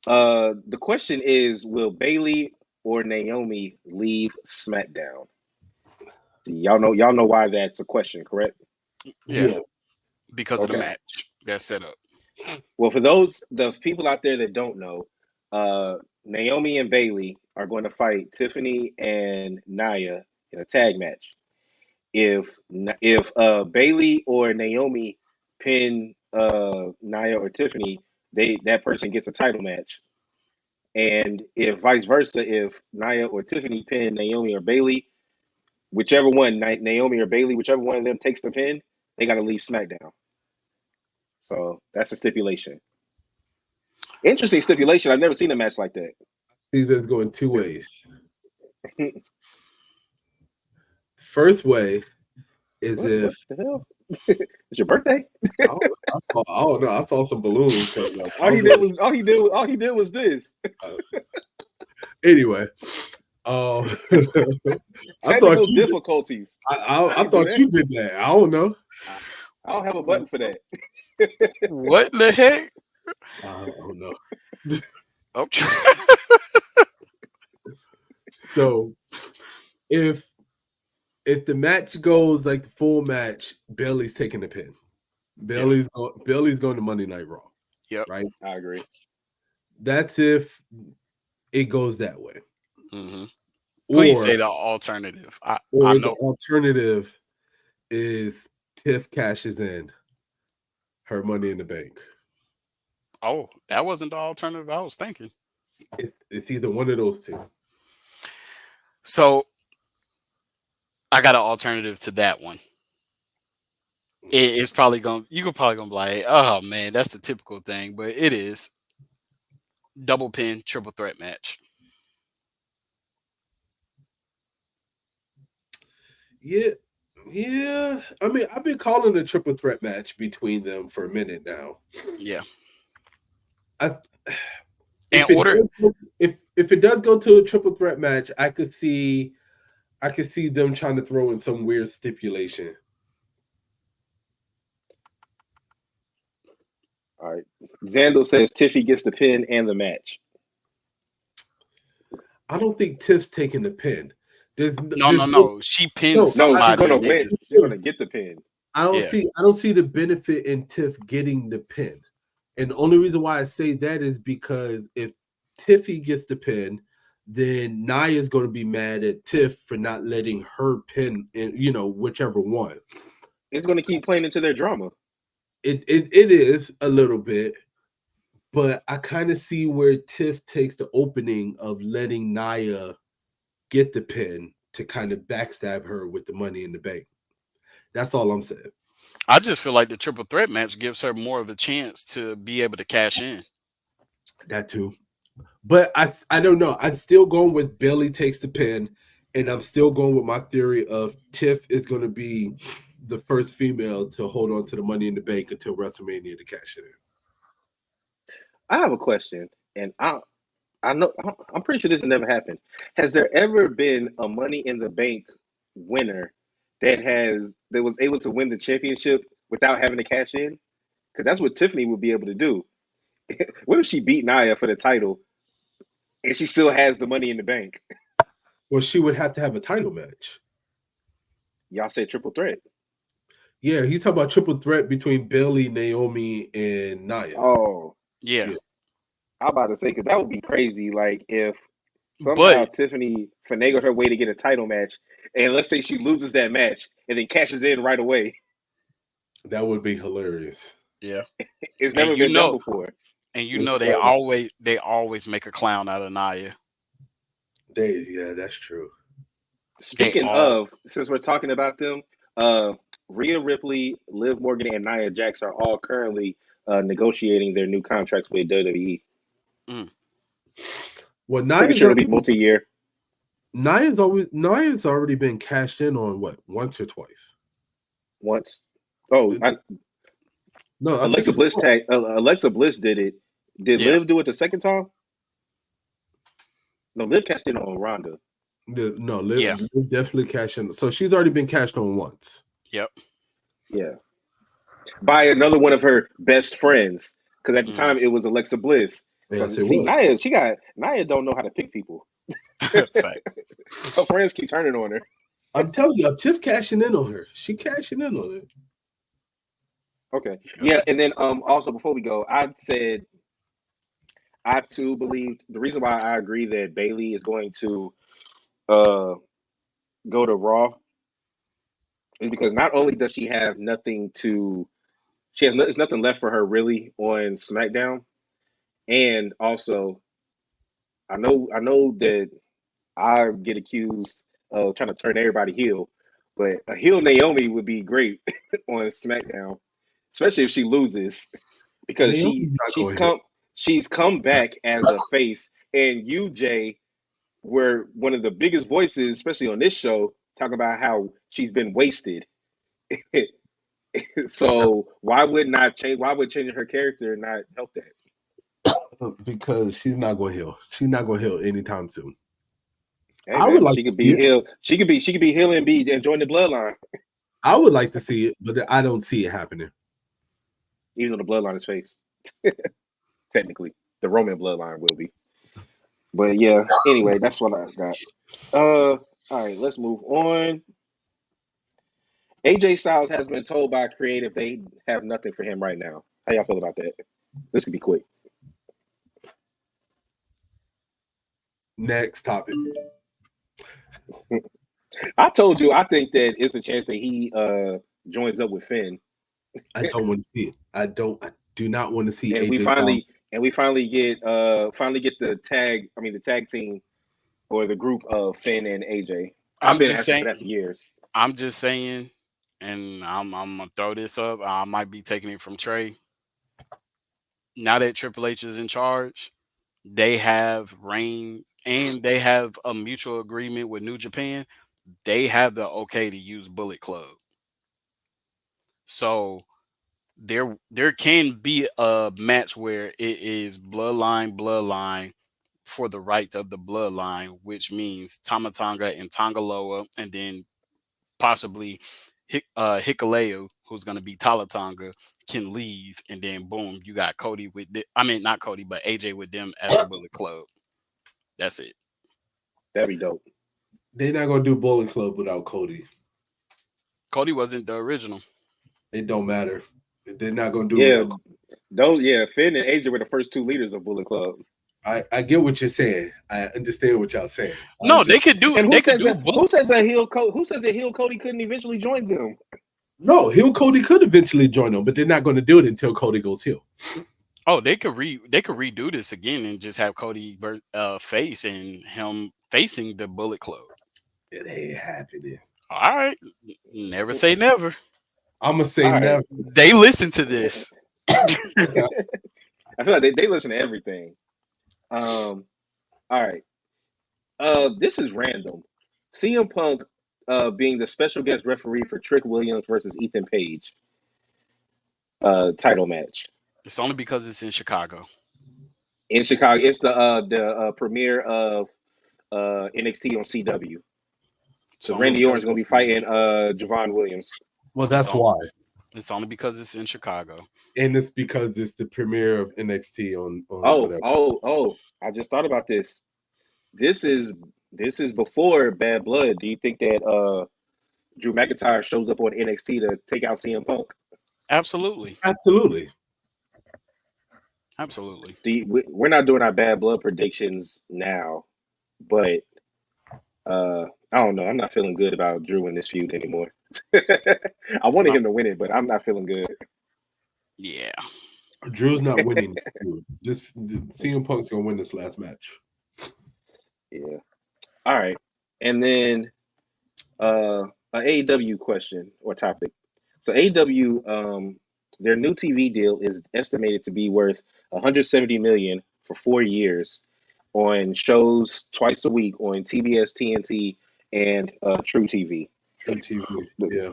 The question is, will Bailey or Naomi leave SmackDown? Y'all know why that's a question, correct? Yeah, Yeah, because of the Okay. match that's set up. Well, for the people out there that don't know, Naomi and Bailey are going to fight Tiffany and Nia in a tag match. If Bailey or Naomi pin Nia or Tiffany, that person gets a title match. And if vice versa, if Nia or Tiffany pin Naomi or Bailey, whichever one, Naomi or Bailey, whichever one of them takes the pin, they got to leave SmackDown. So that's a stipulation. Interesting stipulation. I've never seen a match like that. see, that's going two ways. First way is What if the hell? It's your birthday. I don't know. I saw some balloons coming up. I All was he did like, was all he did all he did was this. anyway, I thought Technical you did. difficulties. I I ain't do thought that. you did that. I don't know. I, I don't have a button for that. What the heck? I don't know. Okay. So if the match goes like the full match, Bailey's taking the pin. Yeah. Bailey's going to Monday Night Raw, Yep. right? I agree. That's if it goes that way. Hmm. Please Or say the alternative. I or the know. alternative is Tiff cashes in her Money in the Bank. Oh, that wasn't the alternative I was thinking. It's either one of those two. So I got an alternative to that one. It's probably gonna you could probably gonna be like, oh man, that's the typical thing, but it is double pin triple threat match. Yeah, yeah. I mean, I've been calling a triple threat match between them for a minute now. Yeah. I And if it order does if it does go to a triple threat match, I could see them trying to throw in some weird stipulation. All right. Zandel says Tiffy gets the pin and the match. I don't think Tiff's taking the pin. no There's no no. She pins no. No, she's somebody gonna and they win. just She's gonna get the pin. yeah. I don't see the benefit in Tiff getting the pin. And the only reason why I say that is because if Tiffy gets the pin, then Naya's going to be mad at Tiff for not letting her pin in, whichever one. It's gonna keep playing into their drama. It is a little bit, but I kind of see where Tiff takes the opening of letting Naya get the pin to kind of backstab her with the Money in the Bank. That's all I'm saying. I just feel like the triple threat match gives her more of a chance to be able to cash in. That too. But I don't know. I'm still going with Bailey takes the pin, and I'm still going with my theory of Tiff is going to be the first female to hold on to the Money in the Bank until WrestleMania to cash it in. I have a question, and I know I'm pretty sure this has never happened. Has there ever been a Money in the Bank winner that was able to win the championship without having to cash in? Because that's what Tiffany would be able to do. What if she beat Nia for the title and she still has the Money in the Bank? Well, she would have to have a title match. Y'all say triple threat. Yeah, he's talking about triple threat between Bailey, Naomi, and Nia. Oh, Yeah, Yeah, I'm about to say because that would be crazy. Like if but somehow Tiffany finagled her way to get a title match, and let's say she loses that match and then cashes in right away. that would be hilarious. yeah, It's and never been done before. they always make a clown out of Naya. Yeah, that's true. They Speaking all of, since we're talking about them, uh, Rhea Ripley, Liv Morgan, and Nia Jax are all currently negotiating their new contracts with WWE. mm, Well, Pretty sure it'll be multi-year. Nia's already been cashed in on what, once or twice. Once. Oh, No, I think Alexa it's Bliss twice. tag. Alexa Bliss did it. Did yeah. Liv do it the second time? No, Liv cashed in on Ronda. No, Yeah. Liv definitely cashed in. So she's already been cashed on once. Yep. Yeah, by another one of her best friends. Because at the Mm. time it was Alexa Bliss. Yes, So it see, was. Nia don't know how to pick people. Facts. Her friends keep turning on her. I'm telling you, Tiff cashing in on her. She cashing in on it. Okay. Yep. Yeah, and then also before we go, I said I too believe the reason why I agree that Bailey is going to uh go to Raw is because not only does she have nothing to she has no, there's nothing left for her really on SmackDown, and also I know that I get accused of trying to turn everybody heel, but a heel Naomi would be great on SmackDown, especially if she loses because Naomi's not she's going here. come back as a face, and you Jay were one of the biggest voices, especially on this show, talk about how she's been wasted. So why would not change? Why would changing her character not help that? Because she's not going to heal. She's not going to heal anytime soon. Hey I would man, like she to could see be it. healed. She could be healing and be and join the bloodline, I would like to see it, but I don't see it happening. even though the bloodline is face. Technically, the Roman bloodline will be. But yeah. Anyway, that's what I got. All right, let's move on. AJ Styles has been told by creative they have nothing for him right now. How y'all feel about that? This could be quick. Next topic. I told you I think that it's a chance that he joins up with Finn, I don't want to see it. I do not want to see and we AJ finally Styles. and we finally get the tag team or the group of Finn and AJ. I've I'm been just asking for saying. that for years. I'm just saying, and I'm gonna throw this up. I might be taking it from Trey. Now that Triple H is in charge, they have reigns and they have a mutual agreement with New Japan. They have the okay to use Bullet Club. So there can be a match where it is bloodline for the rights of the bloodline, which means Tamatanga and Tangaloa, and then possibly Hikuleo, who's going to be Talatanga, can leave, and then boom, you got Cody with I mean not Cody, but AJ with them as the Bullet Club. That's it. That'd be dope. They're not gonna do Bullet Club without Cody. Cody wasn't the original. It don't matter. They're not gonna do it Yeah, without. Finn and AJ were the first two leaders of Bullet Club. I get what you're saying. I understand what y'all saying. I'm No, just And they could do who Bullet. says that who says that heel Cody couldn't eventually join them? no. Heel Cody could eventually join them, but they're not going to do it until Cody goes heel. Oh, they could redo this again and just have Cody face and him facing the Bullet Club. It ain't happening. All right, never say never. I'm gonna say All right. never. They listen to this. I feel like they listen to everything. All right. This is random. CM Punk being the special guest referee for Trick Williams versus Ethan Page title match It's only because it's in Chicago. in Chicago. It's the premiere of NXT on CW. It's Because only Randy Orton's because gonna be it's fighting Javon Williams. Well, it's that's on, why, it's only because it's in Chicago. and it's because it's the premiere of NXT on Oh, whatever. oh, oh! I just thought about this. This is this is before Bad Blood. Do you think that Drew McIntyre shows up on NXT to take out CM Punk. Absolutely. Absolutely. Absolutely. We're not doing our bad blood predictions now, but I don't know. I'm not feeling good about Drew in this feud anymore. I wanted Uh, him to win it, but I'm not feeling good. yeah. Drew's not winning this feud. CM Punk's gonna win this last match. Yeah. All right. And then an AEW question or topic. So AEW, their new TV deal is estimated to be worth 170 million for 4 years on shows twice a week on TBS, TNT, and True TV. True TV. Yeah.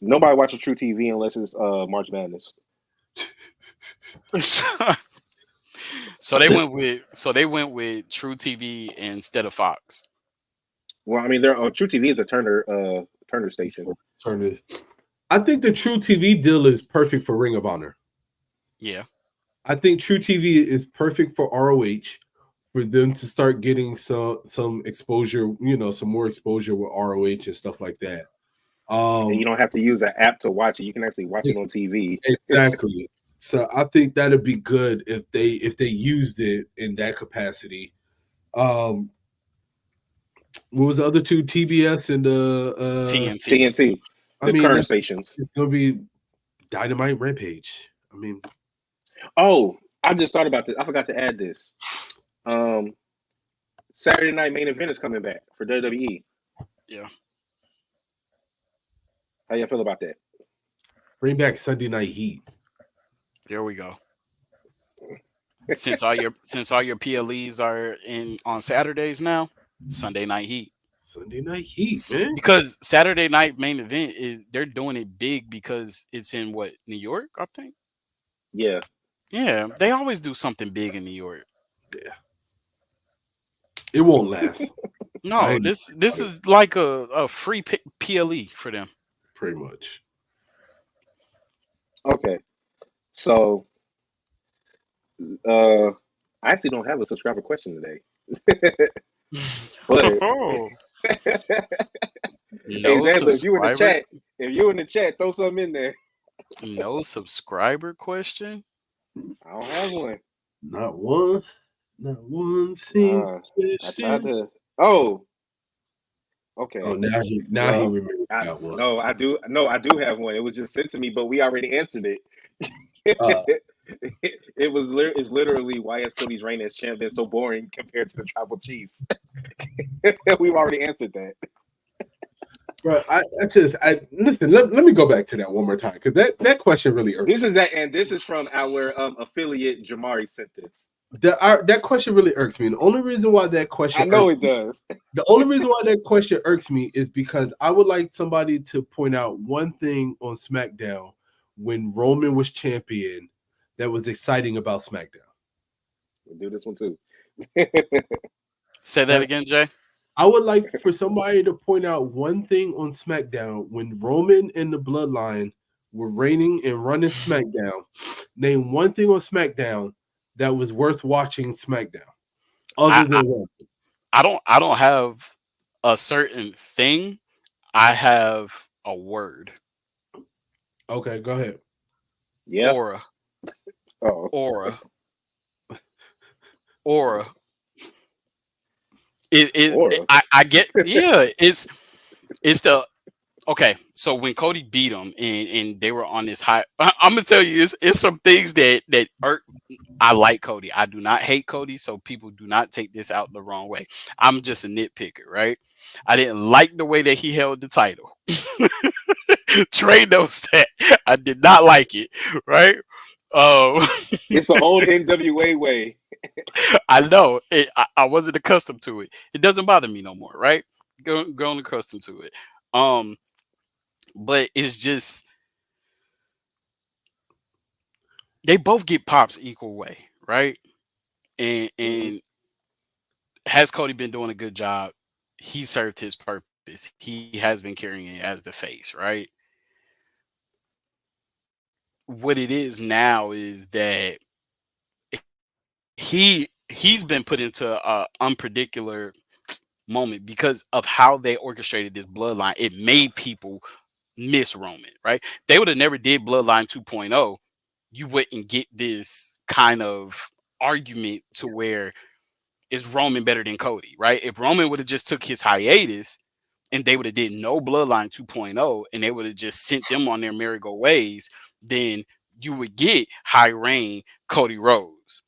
Nobody watches True TV unless it's March Madness. So they went with True TV instead of Fox. Well, I mean, their True TV is a Turner station. Turn it. I think the True TV deal is perfect for Ring of Honor. Yeah. I think True TV is perfect for ROH for them to start getting some exposure, some more exposure with ROH and stuff like that. And you don't have to use an app to watch it. You can actually watch it on TV. Exactly. So I think that'd be good if they used it in that capacity. Um, what was the other two? TBS and TNT. TNT, I the mean, current stations. it's gonna be Dynamite Rampage. I mean, Oh, I just thought about this. I forgot to add this. Um, Saturday night main event is coming back for WWE. Yeah. How y'all feel about that? bring back Sunday Night Heat. There we go. Since all your PLEs are in on Saturdays now, Sunday Night Heat. Sunday Night Heat, man. Because Saturday night main event is they're doing it big because it's in what, New York, I think. Yeah. Yeah, they always do something big in New York. Yeah, it won't last. I No, ain't this is like a free PLE for them. pretty much. Okay. So, uh, I actually don't have a subscriber question today, but Oh, hey, no Zandler, subscriber, if you in the chat, throw something in there. no subscriber question. I don't have one. Not one, not one single Uh, I tried question. to. Oh, Oh, okay. now he Well, remembered that one. no, I do. No, I do have one. It was just sent to me, but we already answered it. Uh, It's literally why has Cody's reign as champ been so boring compared to the Tribal Chiefs? We've already answered that. bro, I listen. Let me go back to that one more time because that question really irks me. And this is from our affiliate Jamari sent this. That question really irks me. And the only reason why that I question know irks it me, does. the only reason why that question irks me is because I would like somebody to point out one thing on SmackDown when Roman was champion that was exciting about SmackDown. We'll do this one too. Say that again, Jay. I would like for somebody to point out one thing on SmackDown when Roman and the Bloodline were reigning and running SmackDown. Name one thing on SmackDown that was worth watching SmackDown I, other I than Roman. I don't have a certain thing. I have a word. Okay, go ahead. Yeah. Aura. Oh. Aura. Aura. It Aura. I get, yeah, it's the okay. So when Cody beat him and they were on this high, I'm gonna tell you, it's some things that irk. I like Cody. I do not hate Cody, so people do not take this out the wrong way. I'm just a nitpicker, right? I didn't like the way that he held the title. Trey knows that. I did not like it, right? Um, It's the old NWA way. I know I wasn't accustomed to it. It doesn't bother me no more, right? Grown accustomed to it. Um, but it's just they both get pops equal way, right? Hmm. And has Cody been doing a good job? He served his purpose. He has been carrying it as the face, right? What it is now is that he's been put into a unpredictable moment because of how they orchestrated this bloodline. It made people miss Roman, right? They would have never did Bloodline 2.0. You wouldn't get this kind of argument to where is Roman better than Cody, right? If Roman would have just took his hiatus and they would have did no Bloodline 2.0 and they would have just sent them on their merry-go ways, then you would get High Reign Cody Rhodes.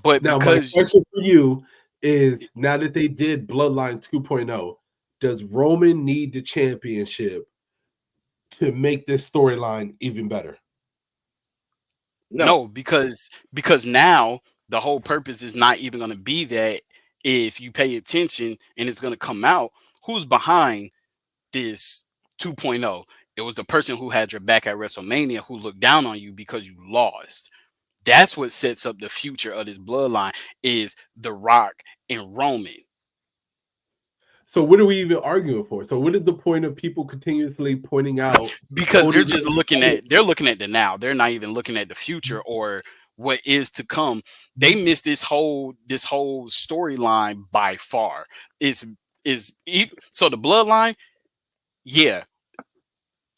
But Now, my because question for you is: now that they did Bloodline 2.0, does Roman need the championship to make this storyline even better? No, no, because now the whole purpose is not even going to be that. If you pay attention and it's going to come out who's behind this 2.0, it was the person who had your back at WrestleMania who looked down on you because you lost. That's what sets up the future of this bloodline is The Rock and Roman. So, what are we even arguing for? So, what is the point of people continuously pointing out Because Cody? they're looking at the now. They're not even looking at the future or what is to come. They missed this whole storyline by far. So the bloodline, yeah,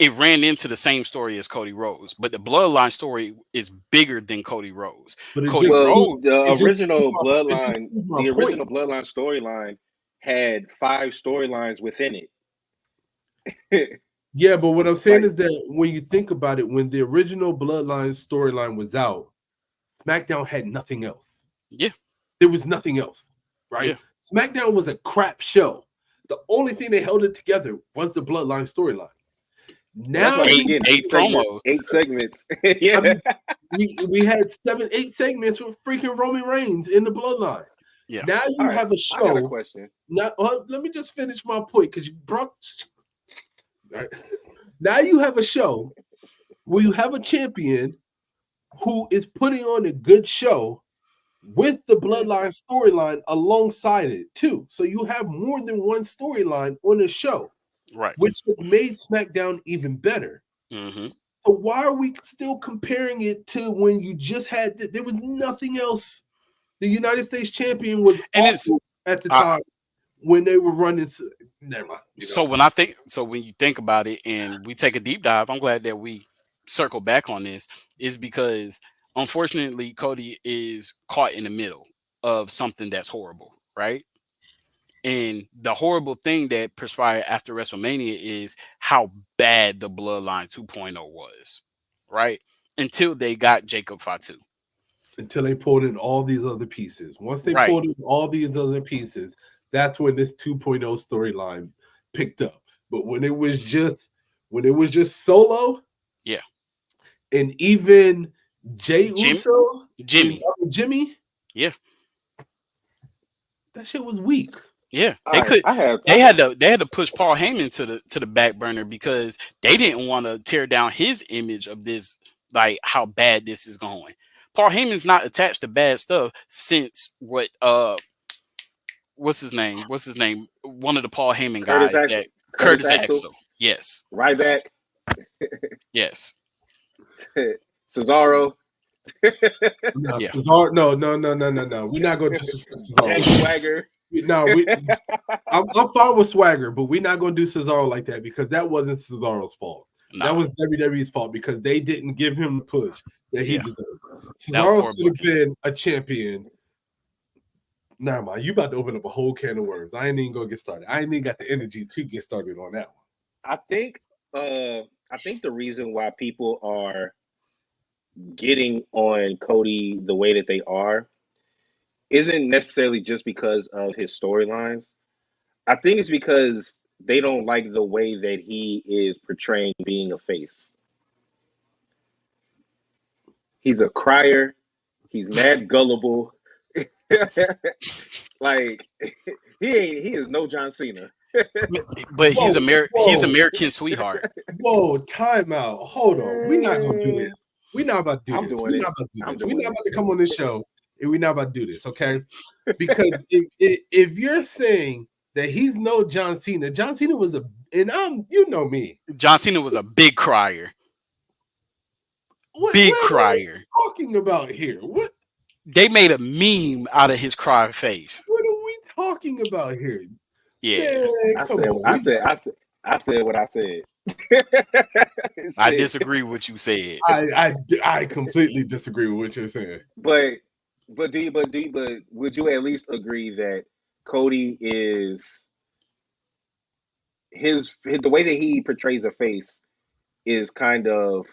it ran into the same story as Cody Rhodes, but the bloodline story is bigger than Cody Rhodes. But Cody well, Rhodes, it just proves my The point. original Bloodline storyline had 5 storylines within it. Yeah, but what I'm saying Like is that when you think about it, when the original Bloodline storyline was out, SmackDown had nothing else. yeah, There was nothing else, right? yeah, SmackDown was a crap show. The only thing that held it together was the Bloodline storyline. well, that's Now why they were you, getting eight promos. 8 segments. I Yeah. mean, we had 7, 8 segments with freaking Roman Reigns in the Bloodline. Yeah, Now All you right. have a I got a show. question. Now, let me just finish my point because you brought. Right. Now you have a show where you have a champion who is putting on a good show with the Bloodline storyline alongside it too. So you have more than one storyline on the show, right. which has made SmackDown even better. Hmm. So why are we still comparing it to when you just had there was nothing else? The United States champion was And it's awful at the I, time when they were running. Never mind. so when you think about it and we take a deep dive, I'm glad that we circle back on this, is because unfortunately Cody is caught in the middle of something that's horrible, right? And the horrible thing that transpired after WrestleMania is how bad the Bloodline 2.0 was, right? Until they got Jacob Fatu. Until they pulled in all these other pieces. Once they Right. pulled in all these other pieces, that's when this 2.0 storyline picked up. But when it was just Solo Yeah. and even Jay Jim Uso and Jimmy. Jimmy, Yeah. that shit was weak. Yeah. All right. They had to push Paul Heyman to the back burner because they didn't want to tear down his image of this, like how bad this is going. Paul Heyman's not attached to bad stuff since what's his name? What's his name? One of the Paul Heyman guys that Curtis Curtis Axel, Axel. Yes. Ryback, Yes. Cesaro, No, Yeah. Cesaro, no. We're not gonna disrespect Jack Cesaro. Swagger. No, I'm fine with Swagger, but we're not gonna do Cesaro like that because that wasn't Cesaro's fault. That Nah. was WWE's fault because they didn't give him the push that he Yeah. deserved. That was Cesaro poor should have booking. been a champion. Nah, man, you about to open up a whole can of worms. I ain't even gonna get started. I ain't even got the energy to get started on that one. I think I think the reason why people are getting on Cody the way that they are isn't necessarily just because of his storylines. I think it's because they don't like the way that he is portraying being a face. He's a crier. He's mad gullible. Like he is no John Cena. But Whoa, he's whoa, American sweetheart. whoa! Time out. Hold on. We're not gonna do this. We're not about to do I'm this. doing We're it. not about to do I'm this. We're doing not it. about to come on this show and we're not about to do this. Okay? Because if you're saying that he's no John Cena was a and you know me. John Cena was a big crier. What Big are we crier. talking about here? They made a meme out of his cry face. What are we talking about here? Yeah, Man, I come said, on. I said, I said, I said what I said. I Shit. disagree with what you said. I completely disagree with what you're saying. But but would you at least agree that Cody is his the way that he portrays a face is kind of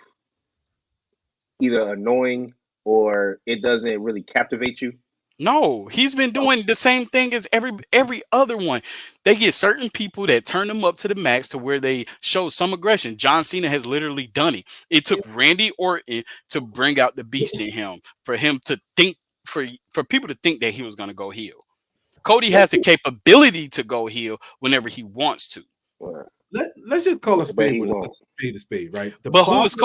either annoying or it doesn't really captivate you? No, he's been Oh, doing the same thing as every other one. They get certain people that turn them up to the max to where they show some aggression. John Cena has literally done it. It took Randy Orton to bring out the beast in him, for him to think, for people to think that he was going to go heel. Cody Let's has the capability to go heel whenever he wants to. well, let's just call a but spade he with won't. a spade, right? But who is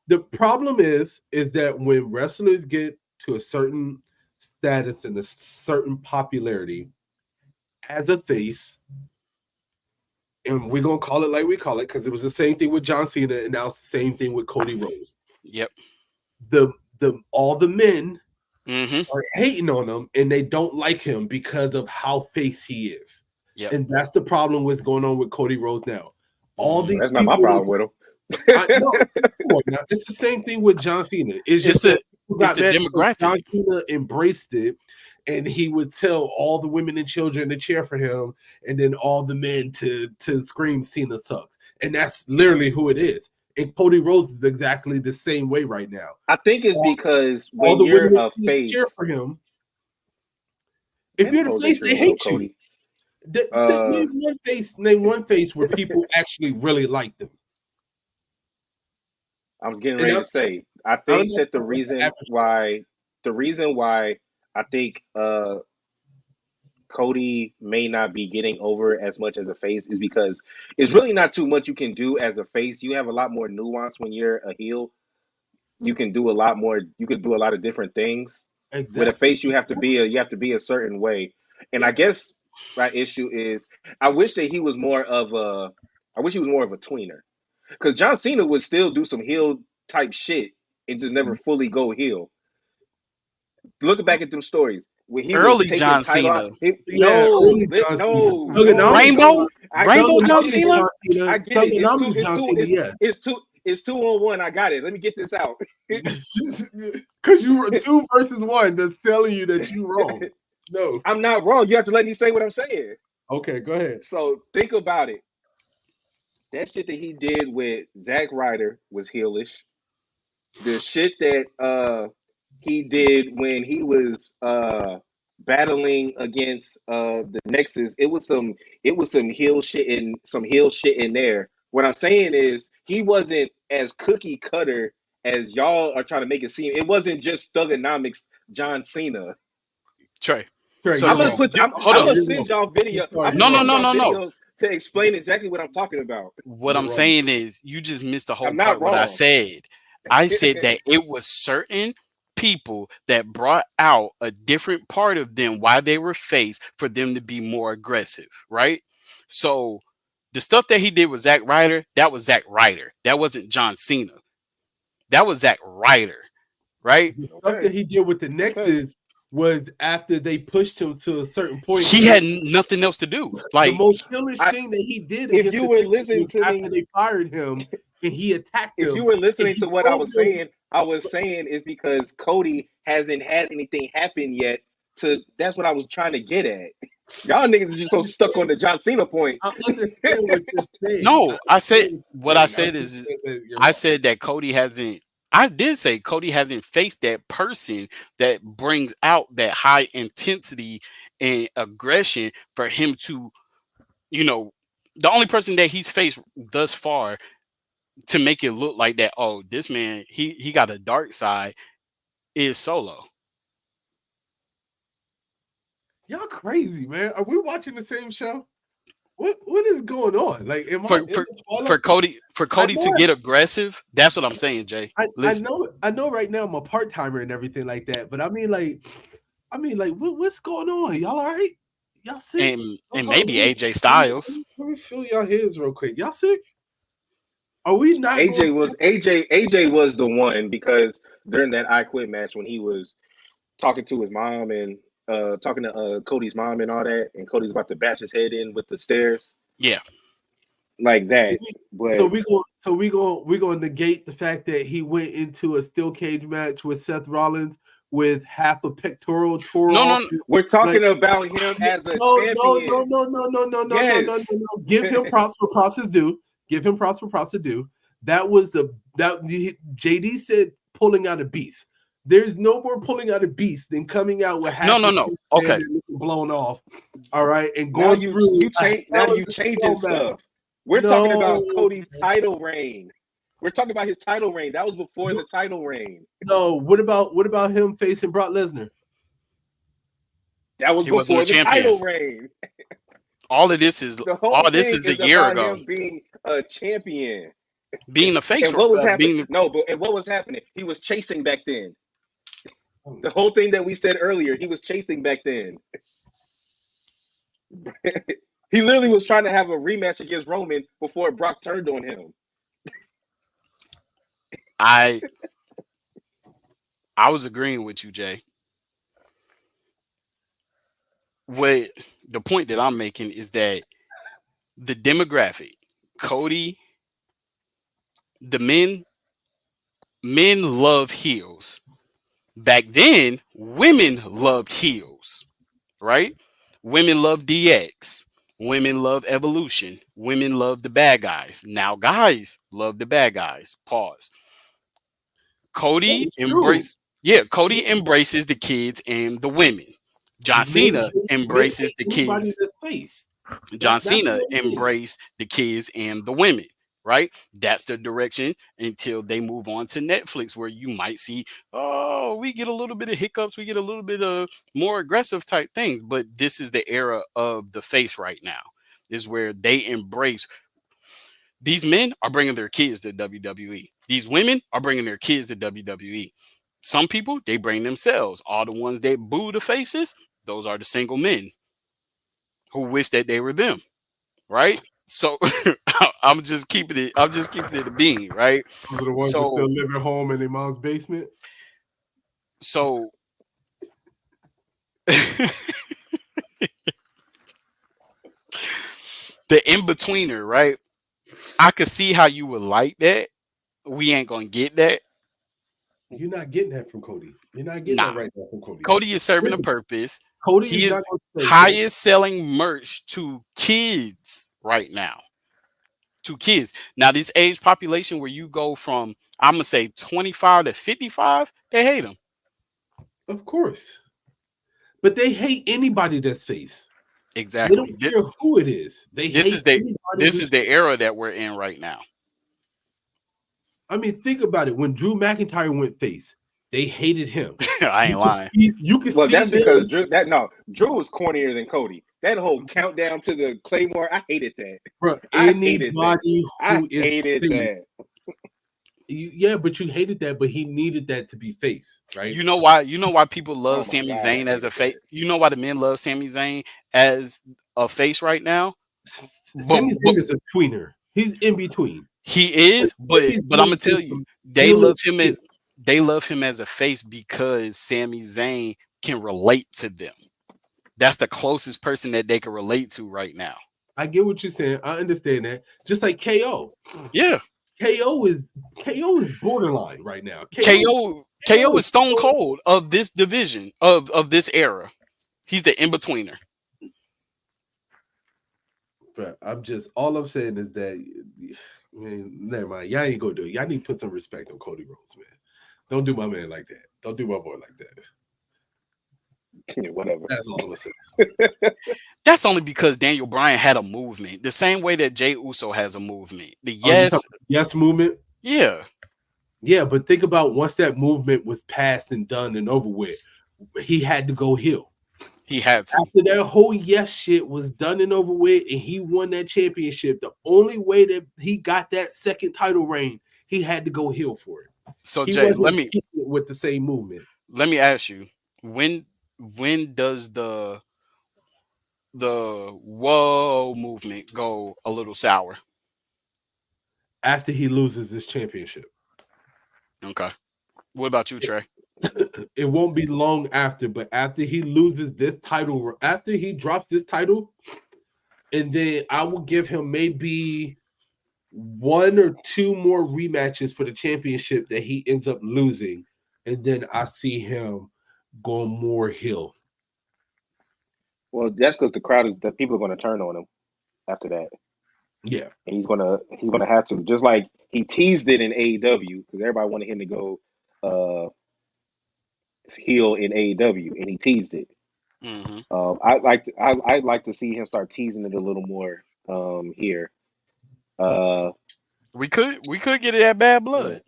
The problem is that when wrestlers get to a certain status and a certain popularity as a face, and we're gonna call it like we call it because it was the same thing with John Cena, and now it's the same thing with Cody Rhodes. Yep. The all the men Mm-hmm. are hating on him, and they don't like him because of how face he is, Yep. and that's the problem with going on with Cody Rhodes now. All Mm-hmm. these That's not my people problem with him. I no, come on now. It's the same thing with John Cena. It's It's just the that people it's got the mad because demographic. John Cena embraced it, and he would tell all the women and children to cheer for him, and then all the men to scream Cena sucks, and that's literally who it is. And Cody Rhodes is exactly the same way right now. I think it's All, because all when the you're women a and kids cheer face, for him. If man, you're the close that face, tree they window, hate you. Cody. Uh, Name one face where people actually really like them. I was getting And ready to say, I I'm think not that talking about the average person. the reason why I think Cody may not be getting over as much as a face is because it's really not too much you can do as a face. You have a lot more nuance when you're a heel. You can do a lot more. You could do a lot of different things. With a Exactly. face, you have to be a certain way. And I Yeah. guess my issue is I wish that he was more of a I wish he was more of a tweener. Because John Cena would still do some heel type shit and just never fully go heel. Looking back at them stories when he would Early take his John title out. Cena. Yeah, early John Cena. No, no, Rainbow? no. I get Rainbow it. I John get it. Cena? I get it. Thugonomics John Cena, yes. It's 2-on-1. I got it. Let me get this out. Because you were 2 versus 1 that's telling you that you're wrong. No. I'm not wrong. You have to let me say what I'm saying. Okay, go ahead. So think about it. That shit that he did with Zack Ryder was heelish. The shit that he did when he was battling against the Nexus, it was some heel shit in there. What I'm saying is he wasn't as cookie cutter as y'all are trying to make it seem. It wasn't just thugonomics John Cena. Trey. Trey, So you're wrong. hold I'm up. gonna You're wrong. send y'all I'm video. sorry, I'm you're gonna No, no, send wrong. no, y'all no, no. videos to explain exactly what I'm talking about. What You're I'm wrong. saying is you just missed the whole I'm not part what I wrong. said. I said that it was certain people that brought out a different part of them why they were faced for them to be more aggressive, right? So the stuff that he did with Zack Ryder, that was Zack Ryder. That wasn't John Cena. That was Zack Ryder, right? The stuff Okay. that he did with the Okay. Nexus was after they pushed him to a certain point. He had nothing else to do. The Like, most hellish I thing that he did if against you the were Nexus listening was to after me, they fired him and he attacked if you them were and listening he to what told them, I was saying is because Cody hasn't had anything happen yet. To that's what I was trying to get at. Y'all niggas are just so stuck on the John Cena point. I understand what you're saying. I no, I said understand what what you're I saying. I said just is said that you're I wrong. said that Cody hasn't. I did say Cody hasn't faced that person that brings out that high intensity and aggression for him to, you know, the only person that he's faced thus far to make it look like that. Oh, this man, he got a dark side. Is Solo Y'all crazy, man. Are we watching the same show? What is going on? Like, am I for in for the toilet? For I Cody to know get aggressive? That's what I'm saying, Jay. Listen, I know right now I'm a part timer and everything like that, but what's going on? Y'all all right? Y'all sick? and Hold on, maybe AJ Styles. let me feel y'all heads real quick. Y'all sick? Are we not going to AJ was the one because during that I Quit match when he was talking to his mom and talking to Cody's mom and all that, and Cody's about to bash his head in with the stairs Yeah. like that. But We gonna negate the fact that he went into a steel cage match with Seth Rollins with half a pectoral tore No, off. no, we're Like talking about him as a champion. no. Yes. Give him props for props is due. Give him props for props is due. That was a that JD said pulling out a beast. There's no more pulling out a beast than coming out with no, half no, your no. head Okay. and blown off. All right, and Now going you through you a change now hell of you a changing steel match. stuff. We're talking about No, Cody's title reign. We're talking about his title reign. That was before the title reign. no. What about him facing Brock Lesnar? That was He wasn't a before the champion. title reign. All of this is The whole all this thing is a is year about ago. him being a champion. Being a face, And what was happening? being No, but and what was happening? He was chasing back then. The whole thing that we said earlier, he was chasing back then. He literally was trying to have a rematch against Roman before Brock turned on him. I I was agreeing with you, Jay. What the point that I'm making is that the demographic, Cody, the men love heels. Back then, women loved heels, right? Women love DX. Women love Evolution. Women love the bad guys. Now guys love the bad guys. Pause. No, Cody it's true. embrace yeah, Cody embraces the kids and the women. John Cena Men embraces hate the anybody kids. that's face. That's John Cena what it is. embraced the kids and the women, right? That's the direction until they move on to Netflix, where you might see, oh, we get a little bit of hiccups, we get a little bit of more aggressive type things. But this is the era of the face right now, is where they embrace these men are bringing their kids to WWE. These women are bringing their kids to WWE. Some people, they bring themselves. All the ones that boo the faces, those are the single men who wish that they were them, right? So I'm just keeping it. I'm just keeping it a bean, right? Those are the ones that still So live at home in their mom's basement. so the in betweener, right? I could see how you would like that. We ain't gonna get that. You're not getting that from Cody. You're not getting that Nah. right now from Cody. Cody is serving a purpose. Cody He is not is going to say, "Hey, highest selling merch to kids right now. To kids. Now, this age population where you go from, I'm gonna say 25 to 55, they hate him. of course," but they hate anybody that's face. They Exactly. don't care who it is. They This is hate the anybody this is who's. the era that we're in right now. I mean, think about it. When Drew McIntyre went face, they hated him. I ain't lying. You could Well, see that's because them, Drew was cornier than Cody. That whole countdown to the Claymore, I hated that. bro. I hated that. Anybody I who is hated face, that. yeah, but you hated that. But he needed that to be face, right? You know why? You know why people Oh love my Sami god, I Zayn as a hated face? that. You know why the men love Sami Zayn as a face right now? But Sami but Zayn is a tweener. He's in between. he But is, Sami but I'm Zayn gonna is tell you, some they ill love him as shit. they love him as a face because Sami Zayn can relate to them. That's the closest person that they can relate to right now. I get what you're saying. I understand that. Just like KO. Yeah. KO is borderline right now. KO KO is is stone so. cold of this division of this era. He's the in-betweener. But I'm just all I'm saying is that, man, never mind. Y'all ain't gonna do it. Y'all need to put some respect on Cody Rhodes, man. Don't do my man like that. Don't do my boy like that. Yeah, whatever. That's all I'm gonna say. That's only because Daniel Bryan had a movement, the same way that Jay Uso has a movement. The Oh, you talking yes, yes movement? yeah, Yeah, but think about once that movement was passed and done and over with, he had to go heel. he had to. After that whole yes shit was done and over with, and he won that championship, the only way that he got that second title reign, he had to go heel for it. So He Jay, wasn't keeping it with the same movement. let me ask you, when does the whoa movement go a little sour? After he loses this championship. Okay. What about you, Trey? It won't be long after, but after he loses this title, after he drops this title, and then I will give him maybe one or two more rematches for the championship that he ends up losing, and then I see him going more heel. Well, that's because the people are going to turn on him after that, Yeah, and he's gonna have to, just like he teased it in AEW because everybody wanted him to go uh heel in AEW, and he teased it. Hmm. I'd like to see him start teasing it a little more here. Uh, We could get it at Bad yeah, Blood.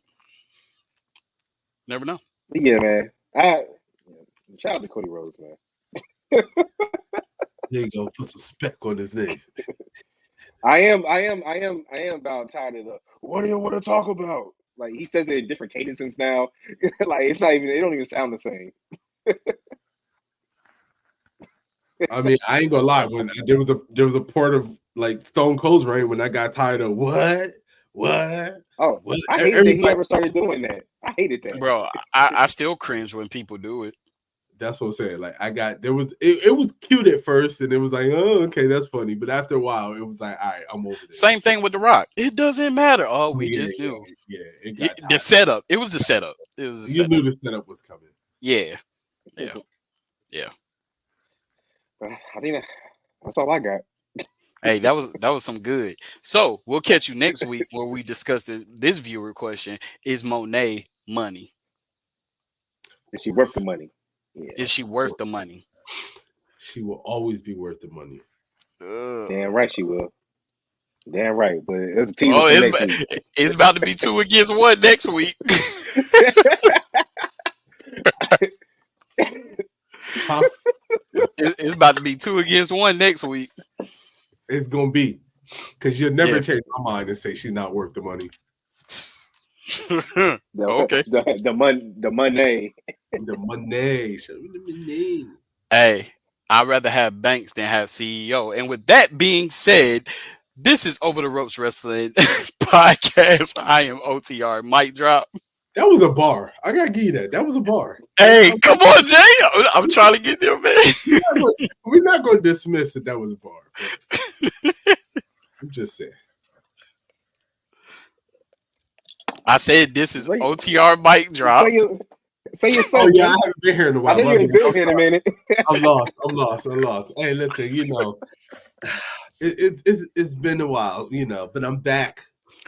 Never know. yeah, man. Shout out to Cody Rhodes, man. there you go. Put some spec on his name. I am about tired of the what do you want to talk about? Like he says it in different cadences now. Like it's not even, it don't even sound the same. I mean, I ain't gonna lie. When there was a part of like Stone Cold's reign when I got tired of what, Oh, what. I hated that he Everybody. ever started doing that. I hated that. Bro, I still cringe when people do it. That's what I'm saying. Like I got there was it was cute at first, and it was like, oh, okay, that's funny. But after a while, it was like, all right, I'm over Same this. thing with The Rock. It doesn't matter. Oh, we Yeah, just knew. yeah. It got The tired. setup. It was the setup. It was the You setup. knew the setup was coming. Yeah. Yeah. Yeah. I think that's all I got. Hey, that was some good. So we'll catch you next week where we discuss this viewer question: is Monet money? Is she worth the money? Yeah, Is she Of worth the course, money? she will always be worth the money. damn Ugh. right she will. Damn right. But it's a teaser Oh, for next week. it's about to be 2 against 1 next week. Huh? It's about to be 2 against 1 next week. It's gonna be because you'll never Yeah. change my mind and say she's not worth the money. Okay. The money. The money, show me the money. Hey, I'd rather have Banks than have CEO. And with that being said, this is Over the Ropes Wrestling podcast. I am OTR. Mic drop. That was a bar. I gotta give you that. That was a bar. Hey, come on, Jay. I'm trying to get there, man. We're not going to dismiss that that was a bar, but I'm just saying. I said this is Say, OTR mic say drop. your say your Oh stuff, yeah, I Jay. haven't been here in a I while. know My you ain't bad. I'm been here in a sorry. minute. I'm lost. I'm lost. I'm lost. Hey, listen. It's been a while. But I'm back.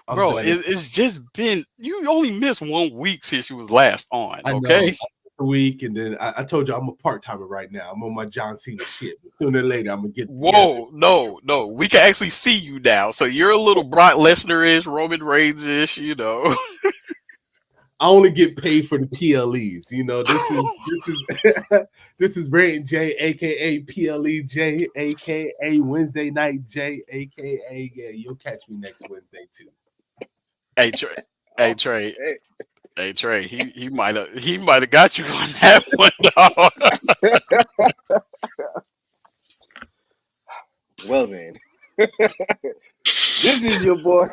I'm Bro, better. it's just been, you only missed 1 week since you was last on, I know. okay? A week, and then I told you I'm a part timer right now. I'm on my John Cena shit. But sooner or later, I'm gonna get it together. Whoa, no, no. We can actually see you now. So you're a little Brock Lesnar-ish, Roman Reigns-ish. I only get paid for the PLEs. This is this is Brandon J, aka PLE J, aka Wednesday Night J, aka yeah. You'll catch me next Wednesday too. Hey, Trey. Hey, Oh, Trey. hey. Hey, Trey. He might have got you on that one, dog. Well then, this is your boy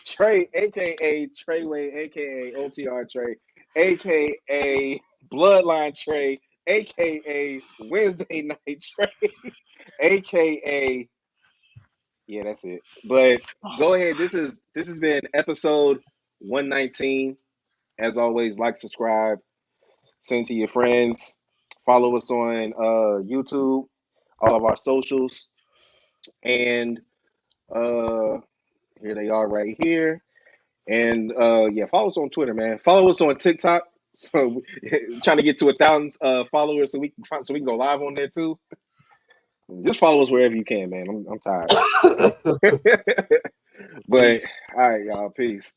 Trey, aka Treyway, aka OTR Trey, aka Bloodline Trey, aka Wednesday Night Trey, aka yeah, that's it. But go ahead. This has been episode 119. As always, like, subscribe, send to your friends, follow us on YouTube, all of our socials, and uh here they are right here. And yeah, follow us on Twitter, man. Follow us on TikTok. So trying to get to 1,000 followers so we can go live on there too. Just follow us wherever you can, man. I'm tired. But Peace. all right, y'all. Peace.